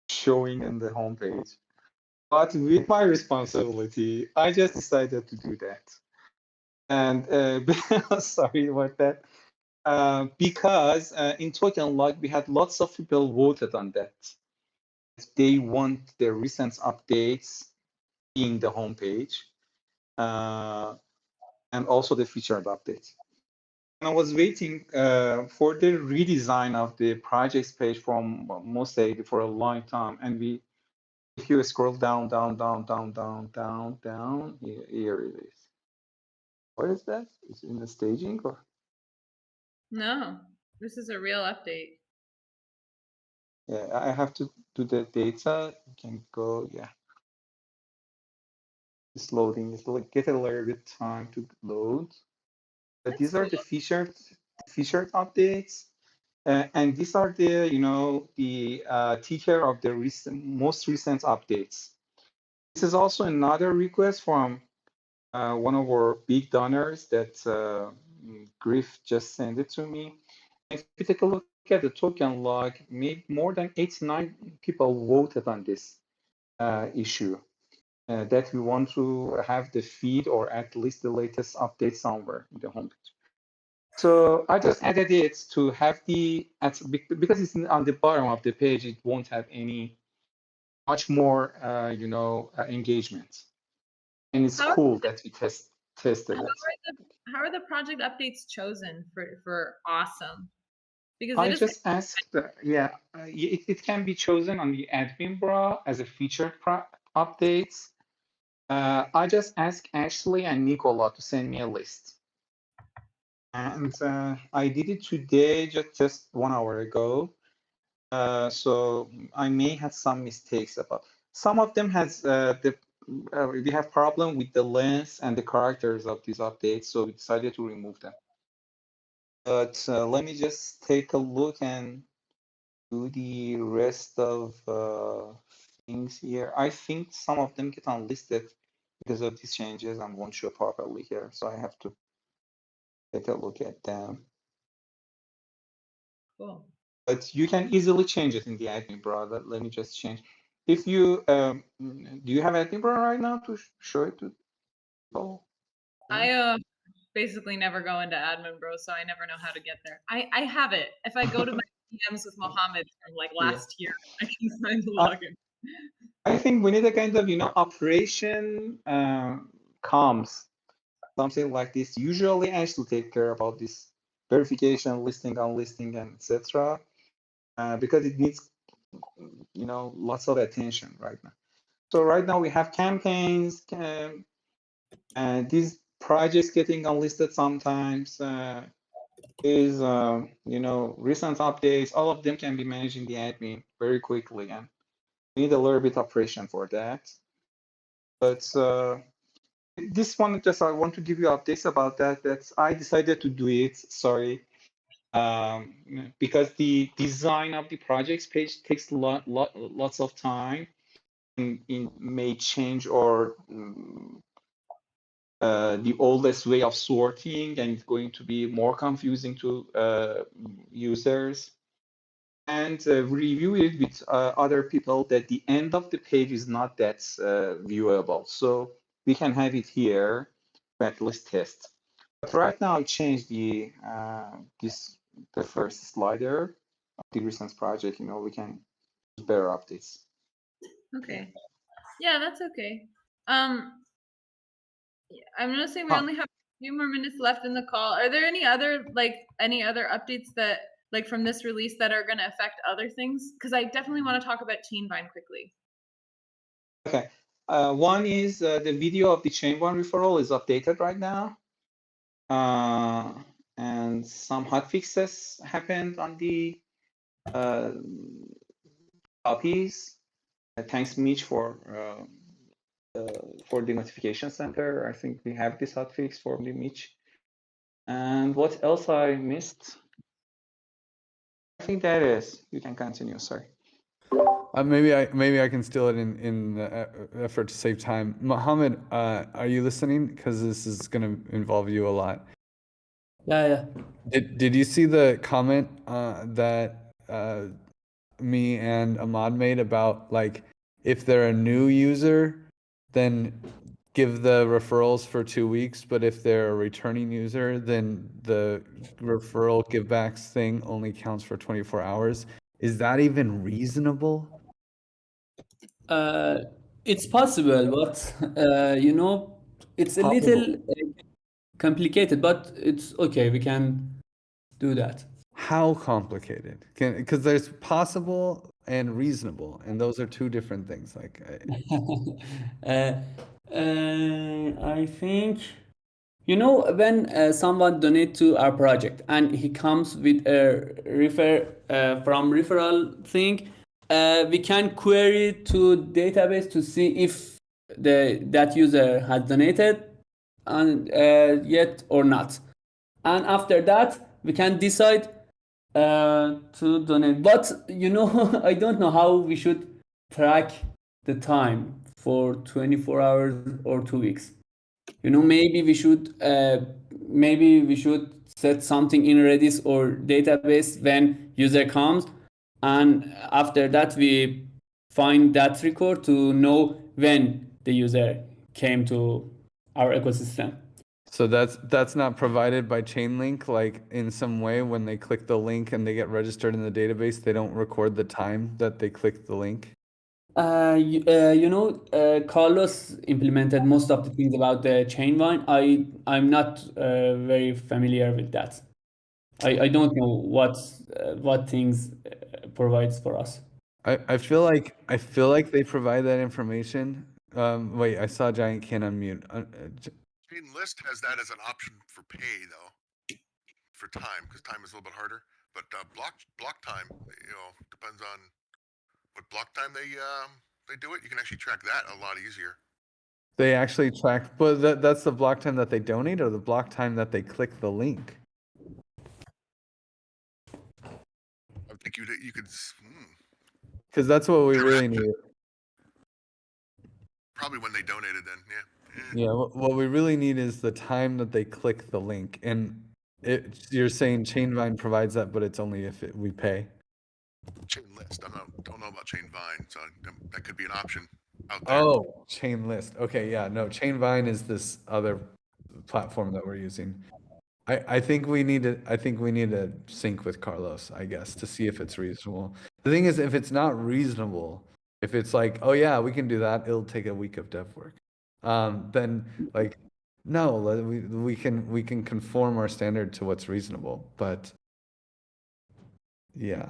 E: showing in the homepage, but with my responsibility, I just decided to do that. And sorry about that. Because in Token Log, we had lots of people voted on that. They want the recent updates in the homepage, and also the featured updates. And I was waiting for the redesign of the projects page from Mosaic for a long time. And if you scroll down, here it is. What is that? Is it in the staging or?
A: No, this is a real update.
E: Yeah, I have to do the data. You can go, yeah. It's loading. It's like get a little bit time to load. But these are the featured updates, and these are the the ticker of the most recent updates. This is also another request from one of our big donors that Griff just sent it to me. If you take a look at the token log, more than 89 people voted on this issue. That we want to have the feed or at least the latest update somewhere in the homepage. So I just added it to have because it's on the bottom of the page, it won't have much more engagement. And it's cool that we tested it.
A: How are the project updates chosen for awesome? Because
E: I just asked, it can be chosen on the admin bra as a featured updates. I just asked Ashley and Nicola to send me a list. And I did it today, just 1 hour ago. So I may have some mistakes about some of them. We have problem with the length and the characters of these updates, so we decided to remove them. But let me just take a look and do the rest of things here. I think some of them get unlisted because of these changes and won't show properly here. So I have to take a look at them.
A: Cool.
E: But you can easily change it in the admin bar. Let me just change. If you do you have admin bar right now to show it to people?
A: I basically never go into admin bro, so I never know how to get there. I have it. If I go to my DMs with Mohammed from like last year, I can find the login.
E: I think we need a kind of operation comms, something like this. Usually Ash will take care about this verification, listing, unlisting, and etc. Because it needs lots of attention right now. So right now we have campaigns, and these projects getting unlisted sometimes. Is recent updates. All of them can be managed in the admin very quickly, and we need a little bit operation for that. But this one, just I want to give you updates about that. That I decided to do it. Sorry, because the design of the projects page takes lots of time. It may change or the oldest way of sorting, and it's going to be more confusing to users. And review it with other people that the end of the page is not that viewable. So we can have it here to at least test. But right now I changed the first slider of the recent project. We can use better updates.
A: Okay. Yeah, that's okay. I'm noticing we only have a few more minutes left in the call. Are there any other updates that from this release that are going to affect other things? Because I definitely want to talk about Chainvine quickly.
E: Okay. One is the video of the Chainvine referral is updated right now. And some hotfixes happened on the copies. Thanks, Mitch, for the notification center. I think we have this hotfix for the Mitch. And what else I missed? I think that is. You can continue. Sorry.
G: Maybe I can steal it in the effort to save time. Mohammed, are you listening? Because this is going to involve you a lot.
F: Yeah.
G: Did you see the comment that me and Ahmad made about if they're a new user, then give the referrals for 2 weeks, but if they're a returning user, then the referral givebacks thing only counts for 24 hours. Is that even reasonable?
F: It's possible, but it's a little complicated, but it's okay. We can do that.
G: How complicated? Because there's possible and reasonable, and those are two different things.
F: I think when someone donate to our project and he comes with a from referral thing, we can query to database to see if that user has donated and yet or not, and after that we can decide to donate. But I don't know how we should track the time for 24 hours or 2 weeks. Maybe we should set something in Redis or database when user comes, and after that we find that record to know when the user came to our ecosystem.
G: So that's not provided by Chainlink, in some way when they click the link and they get registered in the database, they don't record the time that they clicked the link?
F: Carlos implemented most of the things about the Chainvine. I'm not very familiar with that. I don't know what things provides for us.
G: I feel like they provide that information. Wait, I saw Giant can unmute.
K: Chainlist has that as an option for pay though, for time, because time is a little bit harder. But block time, depends on what block time they do it. You can actually track that a lot easier.
G: They actually track, but that's the block time that they donate or the block time that they click the link?
K: think you could.
G: Because that's what we really need.
K: Probably when they donated, then, yeah.
G: Yeah, what we really need is the time that they click the link, and you're saying Chainvine provides that, but it's only if we pay.
K: Chain list. Don't know about Chainvine, so that could be an option out there.
G: Oh, chain list. Okay, yeah, no, Chainvine is this other platform that we're using. I think we need to sync with Carlos, I guess, to see if it's reasonable. The thing is, if it's not reasonable, if it's like, oh yeah, we can do that, it'll take a week of dev work. Then like, no, we can conform our standard to what's reasonable. But yeah,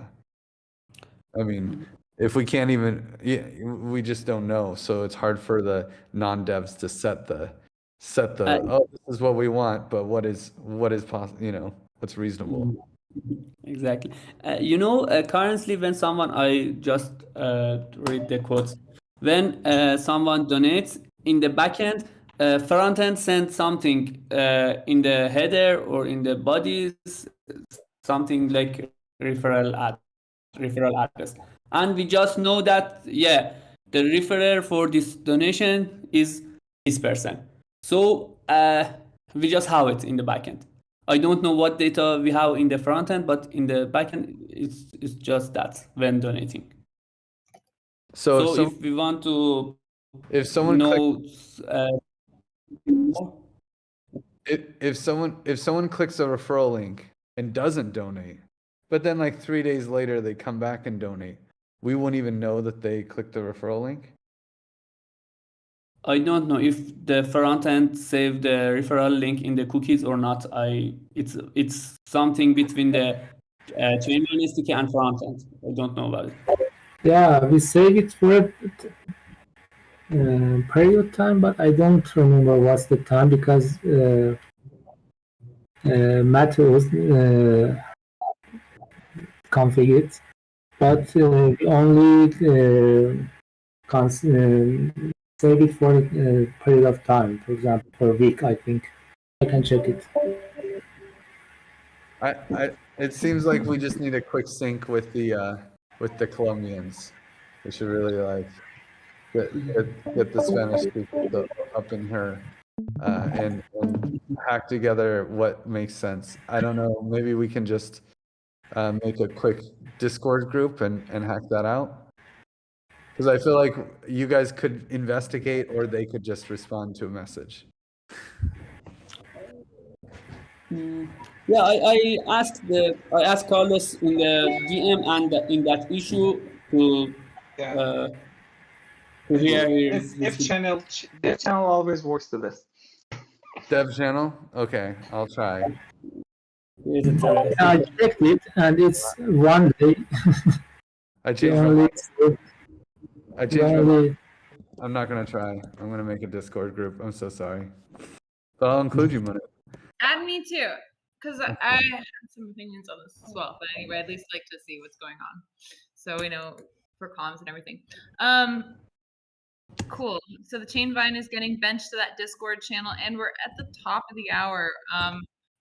G: I mean, if we can't even, yeah, we just don't know. So it's hard for the non-devs to set the oh, this is what we want, but what is possible, what's reasonable.
F: Exactly. Currently when someone, I just read the quotes. When someone donates in the backend, front end sends something in the header or in the bodies, something like referral address, and we just know that the referrer for this donation is this person. So we just have it in the backend. I don't know what data we have in the front end, but in the backend, it's just that when donating. So if we want to
G: if someone
F: know,
G: if someone clicks a referral link and doesn't donate, but then like 3 days later they come back and donate, we won't even know that they clicked the referral link.
F: I don't know if the front end saved the referral link in the cookies or not. It's something between the Chainvine SDK and front end. I don't know about it.
B: Yeah, we save it for a period of time, but I don't remember what's the time because Matthias configured it, but we only save it for a period of time, for example, for a week, I think. I can check it.
G: It seems like we just need a quick sync with the Colombians. We should really like get the Spanish speakers up in her and hack together what makes sense. I don't know. Maybe we can just make a quick Discord group and hack that out. Because I feel like you guys could investigate, or they could just respond to a message.
F: Yeah, I asked Carlos in the DM and in that issue to hear his
E: Dev channel always works the best.
G: Dev channel? Okay, I'll try.
B: I checked it, and it's one day.
G: I changed my mind. I'm not gonna try. I'm gonna make a Discord group. I'm so sorry, but I'll include you, Mona.
A: Add me too, because I have some opinions on this as well. But anyway, I'd at least like to see what's going on, so we know for comms and everything. Cool. So the Chainvine is getting benched to that Discord channel, and we're at the top of the hour.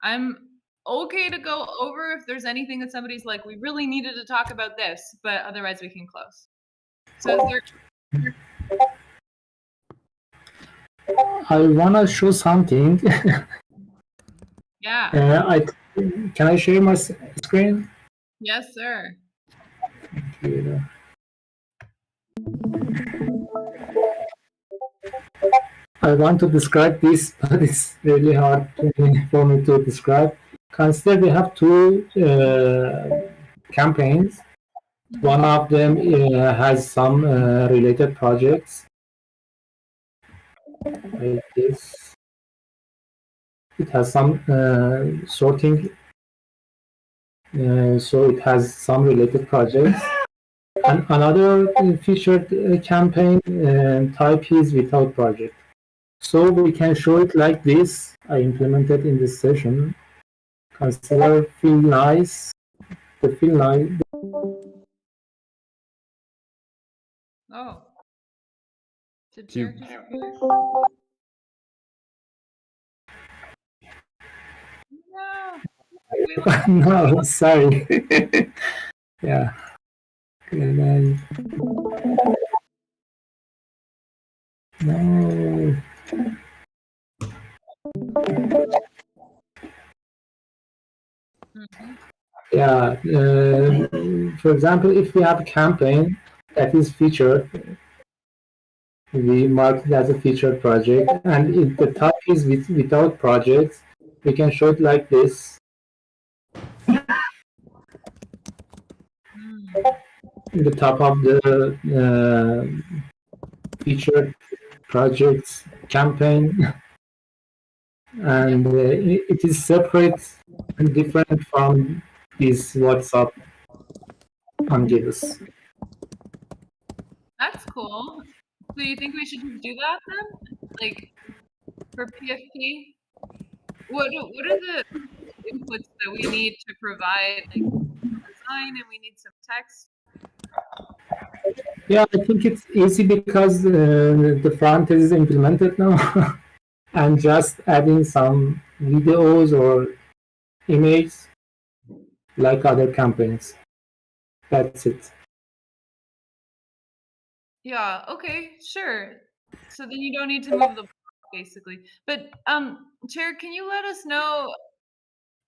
A: I'm okay to go over if there's anything that somebody's like, we really needed to talk about this, but otherwise we can close. So is there...
B: I wanna show something.
A: Yeah.
B: Can I share my screen?
A: Yes, sir.
B: Computer. I want to describe this, but it's really hard for me to describe. Consider we have two campaigns. One of them has some related projects. Like this. It has some sorting, so it has some related projects. And another featured campaign type is without project. So we can show it like this. I implemented in this session. Consider feel nice. The feel nice.
A: Oh.
B: No, sorry. Yeah. And then no. Yeah. For example, if we have a campaign that is featured, we mark it as a featured project, and if the top is without projects, we can show it like this. The top of the featured projects campaign, and it is separate and different from this WhatsApp on Giveth.
A: That's cool. So you think we should just do that then? Like for PFP? What are the inputs that we need to provide, like design, and we need some text?
B: Yeah, I think it's easy because the front is implemented now, and just adding some videos or images like other campaigns. That's it.
A: Yeah, okay, sure. So then you don't need to move the block, basically. But Chair, can you let us know,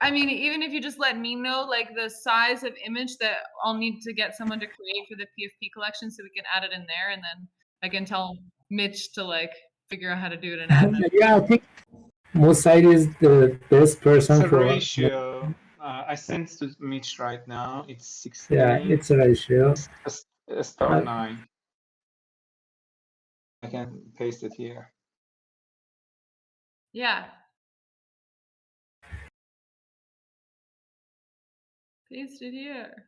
A: I mean, even if you just let me know like the size of image that I'll need to get someone to create for the PFP collection so we can add it in there, and then I can tell Mitch to like figure out how to do it in admin.
B: Yeah, I think Mosaid is the best
E: It's
B: person
E: a
B: for.
E: ratio. I sent to Mitch right now. It's 16.
B: Yeah, it's a ratio.
E: Star 9. I can paste it here.
A: Yeah. Paste it here.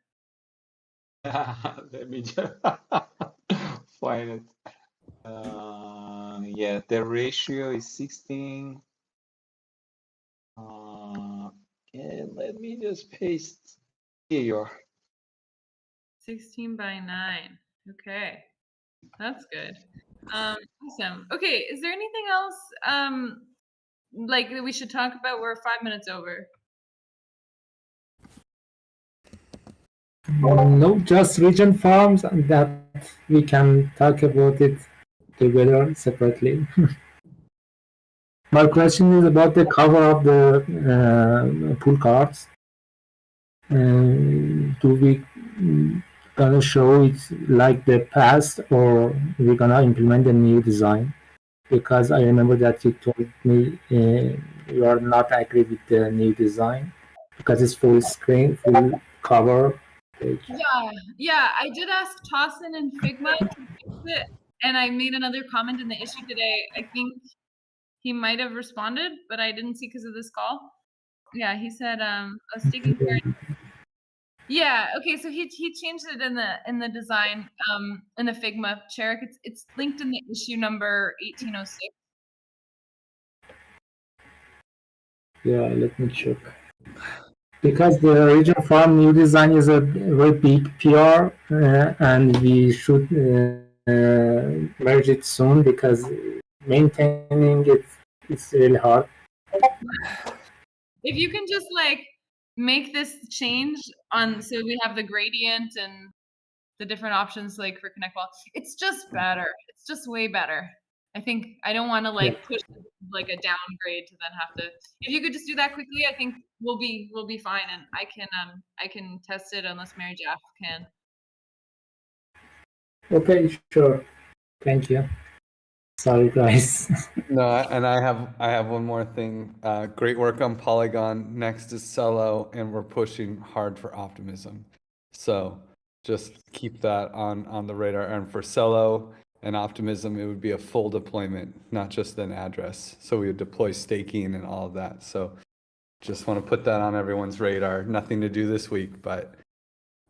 E: Let me just find it. Yeah, the ratio is 16. And let me just paste. Here you are.
A: 16 by 9. Okay. That's good. Awesome. Okay, is there anything else like that we should talk about? We're 5 minutes over.
B: No, just region farms, and that we can talk about it together separately. My question is about the cover of the pool cards. Do we gonna show it like the past, or we gonna implement a new design? Because I remember that you told me you are not agree with the new design because it's full screen, full cover page.
A: Yeah, I did ask Tossin and Figma to fix it, and I made another comment in the issue today. I think he might have responded, but I didn't see because of this call. Yeah, he said a sticking card. Yeah, okay, so he changed it in the design in the Figma. Cherik, it's linked in the issue number 1806.
B: Yeah, let me check. Because the region farm new design is a very big PR, and we should merge it soon because maintaining it is really hard.
A: If you can just like make this change on, so we have the gradient and the different options like for Connect Wall, it's just better. It's just way better. I think I don't want to like push like a downgrade to then have to. If you could just do that quickly, I think we'll be fine, and I can test it unless Mary Jeff can.
B: Okay, sure. Thank you. Sorry, guys.
G: No, and I have one more thing. Great work on Polygon. Next is Cello, and we're pushing hard for Optimism. So just keep that on the radar. And for Cello and Optimism, it would be a full deployment, not just an address. So we would deploy staking and all of that. So just want to put that on everyone's radar. Nothing to do this week, but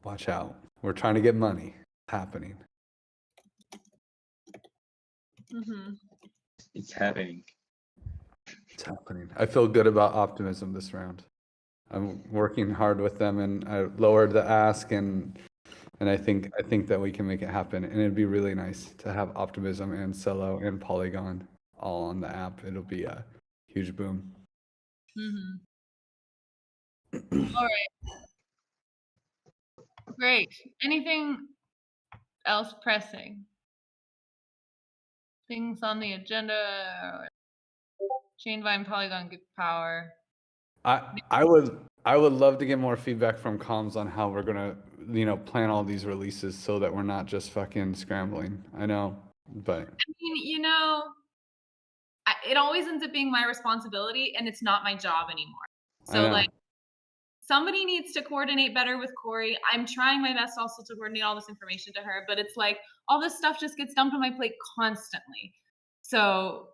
G: watch out. We're trying to get money. It's happening.
A: Mm-hmm.
E: It's happening.
G: It's happening. I feel good about Optimism this round. I'm working hard with them, and I lowered the ask, and I think that we can make it happen. And it'd be really nice to have Optimism and Cello and Polygon all on the app. It'll be a huge boom.
A: Mm-hmm. All right. Great. Anything else pressing? Things on the agenda? Chainvine, Polygon, Give Power.
G: I would love to get more feedback from comms on how we're gonna, plan all these releases so that we're not just fucking scrambling. I know, but
A: I mean, it always ends up being my responsibility, and it's not my job anymore.
G: I
A: So
G: know.
A: like, somebody needs to coordinate better with Corey. I'm trying my best also to coordinate all this information to her, but it's like all this stuff just gets dumped on my plate constantly. So,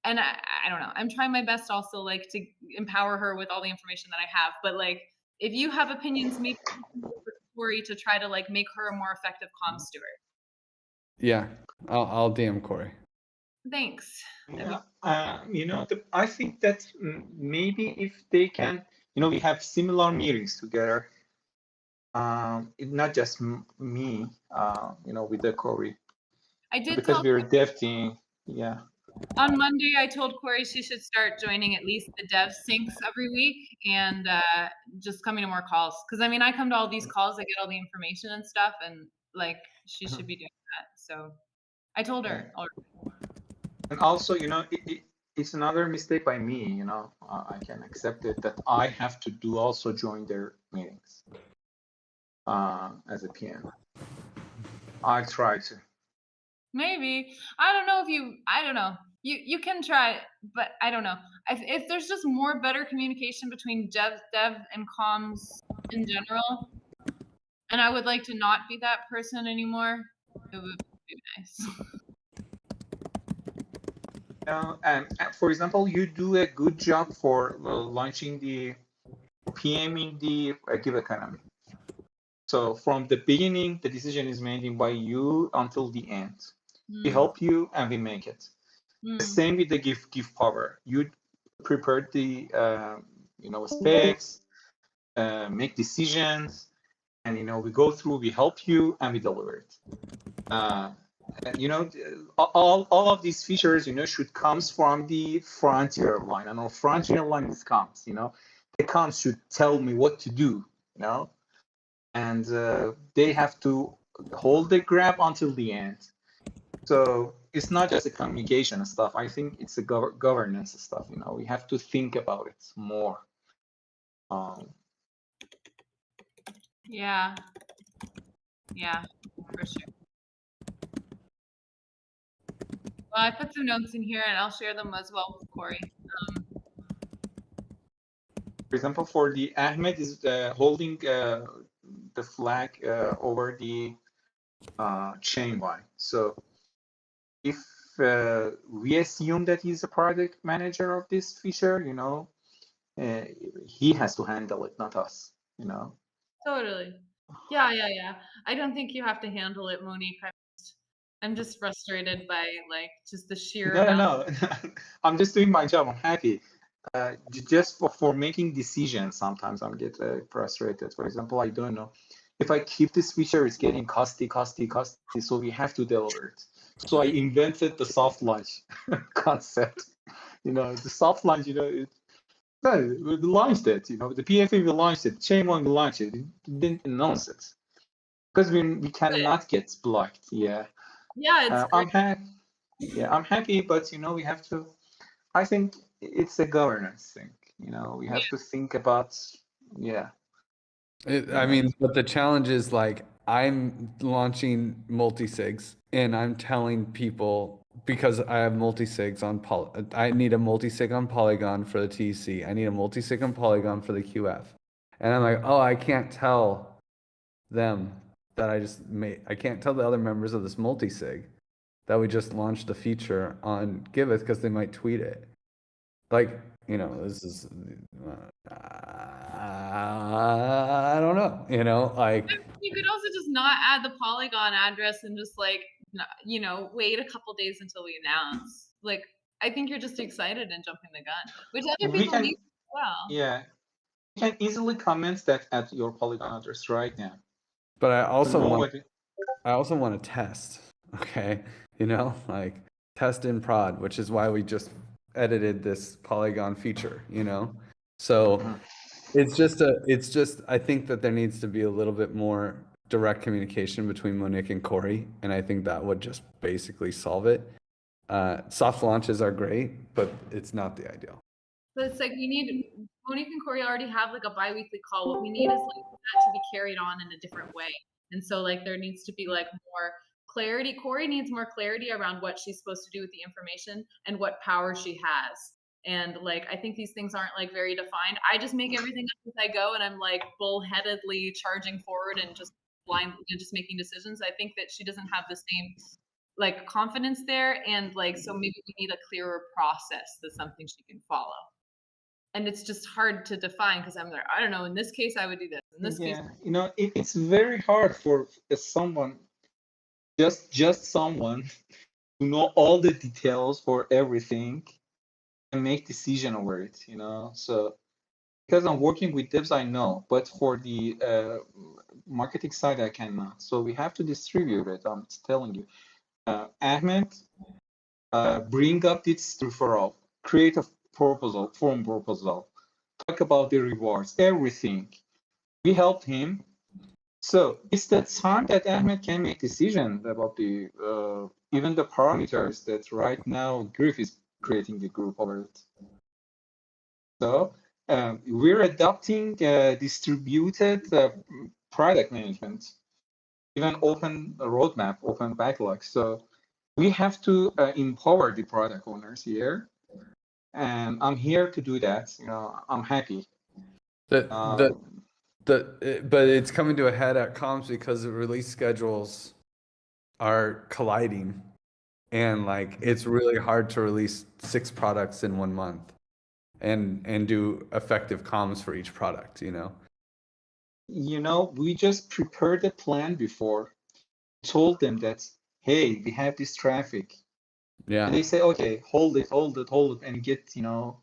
A: and I don't know. I'm trying my best also like to empower her with all the information that I have. But like, if you have opinions, maybe you can work with Corey to try to like make her a more effective comm steward.
G: Yeah, I'll DM Corey.
A: Thanks.
E: Yeah, I think that maybe if they can, we have similar meetings together. Not just me, with the Corey.
A: I did
E: because
A: tell
E: we're a dev team. Yeah.
A: on Monday, I told Corey she should start joining at least the dev syncs every week and just coming to more calls. Because I mean, I come to all these calls, I get all the information and stuff, and like she should be doing that. So I told her already.
E: And also, it's another mistake by me. I can accept it that I have to do also join their meetings as a PM. I try to.
A: Maybe. I don't know. You can try, but I don't know. If there's just more better communication between dev and comms in general, and I would like to not be that person anymore, it would be nice.
E: And for example, you do a good job for launching the PMing the GIVeconomy. So from the beginning, the decision is made by you until the end. We help you and we make it. The same with the Give Power. You prepare the specs, make decisions, and we go through. We help you and we deliver it. All of these features should comes from the frontier line. And on frontier line it comes. The comms should tell me what to do. And they have to hold the grab until the end. So it's not just a communication stuff. I think it's a governance stuff. We have to think about it more.
A: Yeah, for sure. Well, I put some notes in here, and I'll share them as well with Corey.
E: For example, for the Ahmed is holding the flag over the Chainvine. So if we assume that he's a product manager of this feature, he has to handle it, not us.
A: Totally. Yeah. I don't think you have to handle it, Monique. I'm just frustrated by like just the sheer amount.
E: No. I'm just doing my job. I'm happy. Just for making decisions, sometimes I'm get frustrated. For example, I don't know if I keep this feature, it's getting costly. So we have to deliver it. So I invented the soft launch concept. The soft launch. We launched it. The PFA we launched it. Chainone we launched it. We didn't announce it because we cannot get blocked. Yeah.
A: Yeah,
E: I'm happy. Yeah, I'm happy, but we have to. I think it's a governance thing. We have to think about. Yeah.
G: I mean, but the challenge is like I'm launching multi-sigs and I'm telling people because I have multi-sigs on I need a multi-sig on Polygon for the TC. I need a multi-sig on Polygon for the QF. And I'm like, oh, I can't tell them that I can't tell the other members of this multi-sig that we just launched a feature on Giveth because they might tweet it. Like, this is, I don't know, like.
A: You could also just not add the Polygon address and just like, wait a couple days until we announce. Like, I think you're just excited and jumping the gun, which other people need as well.
E: Yeah, you can easily comment that at your Polygon address right now.
G: But I also want to test, okay? Like test in prod, which is why we just edited this Polygon feature, So it's just I think that there needs to be a little bit more direct communication between Monique and Corey, and I think that would just basically solve it. Soft launches are great, but it's not the ideal.
A: So it's like we need Monique and Corey already have like a bi-weekly call. What we need is like that to be carried on in a different way. And so like there needs to be like more clarity. Corey needs more clarity around what she's supposed to do with the information and what power she has. And like I think these things aren't like very defined. I just make everything up as I go, and I'm like bullheadedly charging forward and just blind, just making decisions. I think that she doesn't have the same like confidence there, and like so maybe we need a clearer process that's something she can follow. And it's just hard to define because I'm like, I don't know, in this case I would do this, in this case.
E: You know, it's very hard for someone, just someone to know all the details for everything and make decision over it, you know. So because I'm working with devs, I know, but for the marketing side, I cannot. So we have to distribute it. I'm telling you, Ahmed, bring up this referral, create a proposal, form proposal, talk about the rewards, everything. We helped him. So it's the time that Ahmed can make decision about the even the parameters that right now Griff is creating the group over it. So we're adopting distributed product management, even open roadmap, open backlog. So we have to empower the product owners here, and I'm here to do that. You know, I'm happy.
G: But it's coming to a head at comms because the release schedules are colliding, and like it's really hard to release 6 products in 1 month and do effective comms for each product, you know.
E: You know, we just prepared a plan before, told them that, hey, we have this traffic.
G: Yeah.
E: And they say, okay, hold it, and get, you know,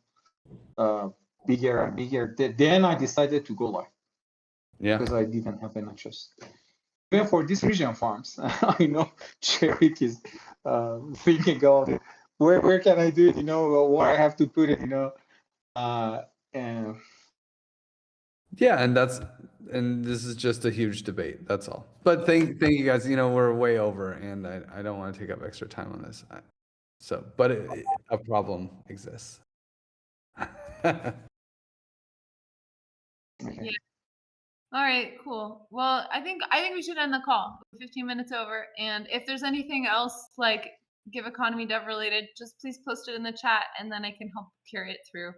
E: bigger and bigger. Then I decided to go live.
G: Yeah.
E: Because I didn't have enough trust. Even for these region farms, I know Cherik is thinking about it. Where can I do it? You know, where I have to put it, you know. And
G: yeah, and this is just a huge debate. That's all. But thank you guys. You know, we're way over, and I don't want to take up extra time on this. So, but a problem exists.
E: okay.
A: Yeah. All right, cool. Well, I think we should end the call. 15 minutes over. And if there's anything else like GiveEconomy dev related, just please post it in the chat, and then I can help carry it through.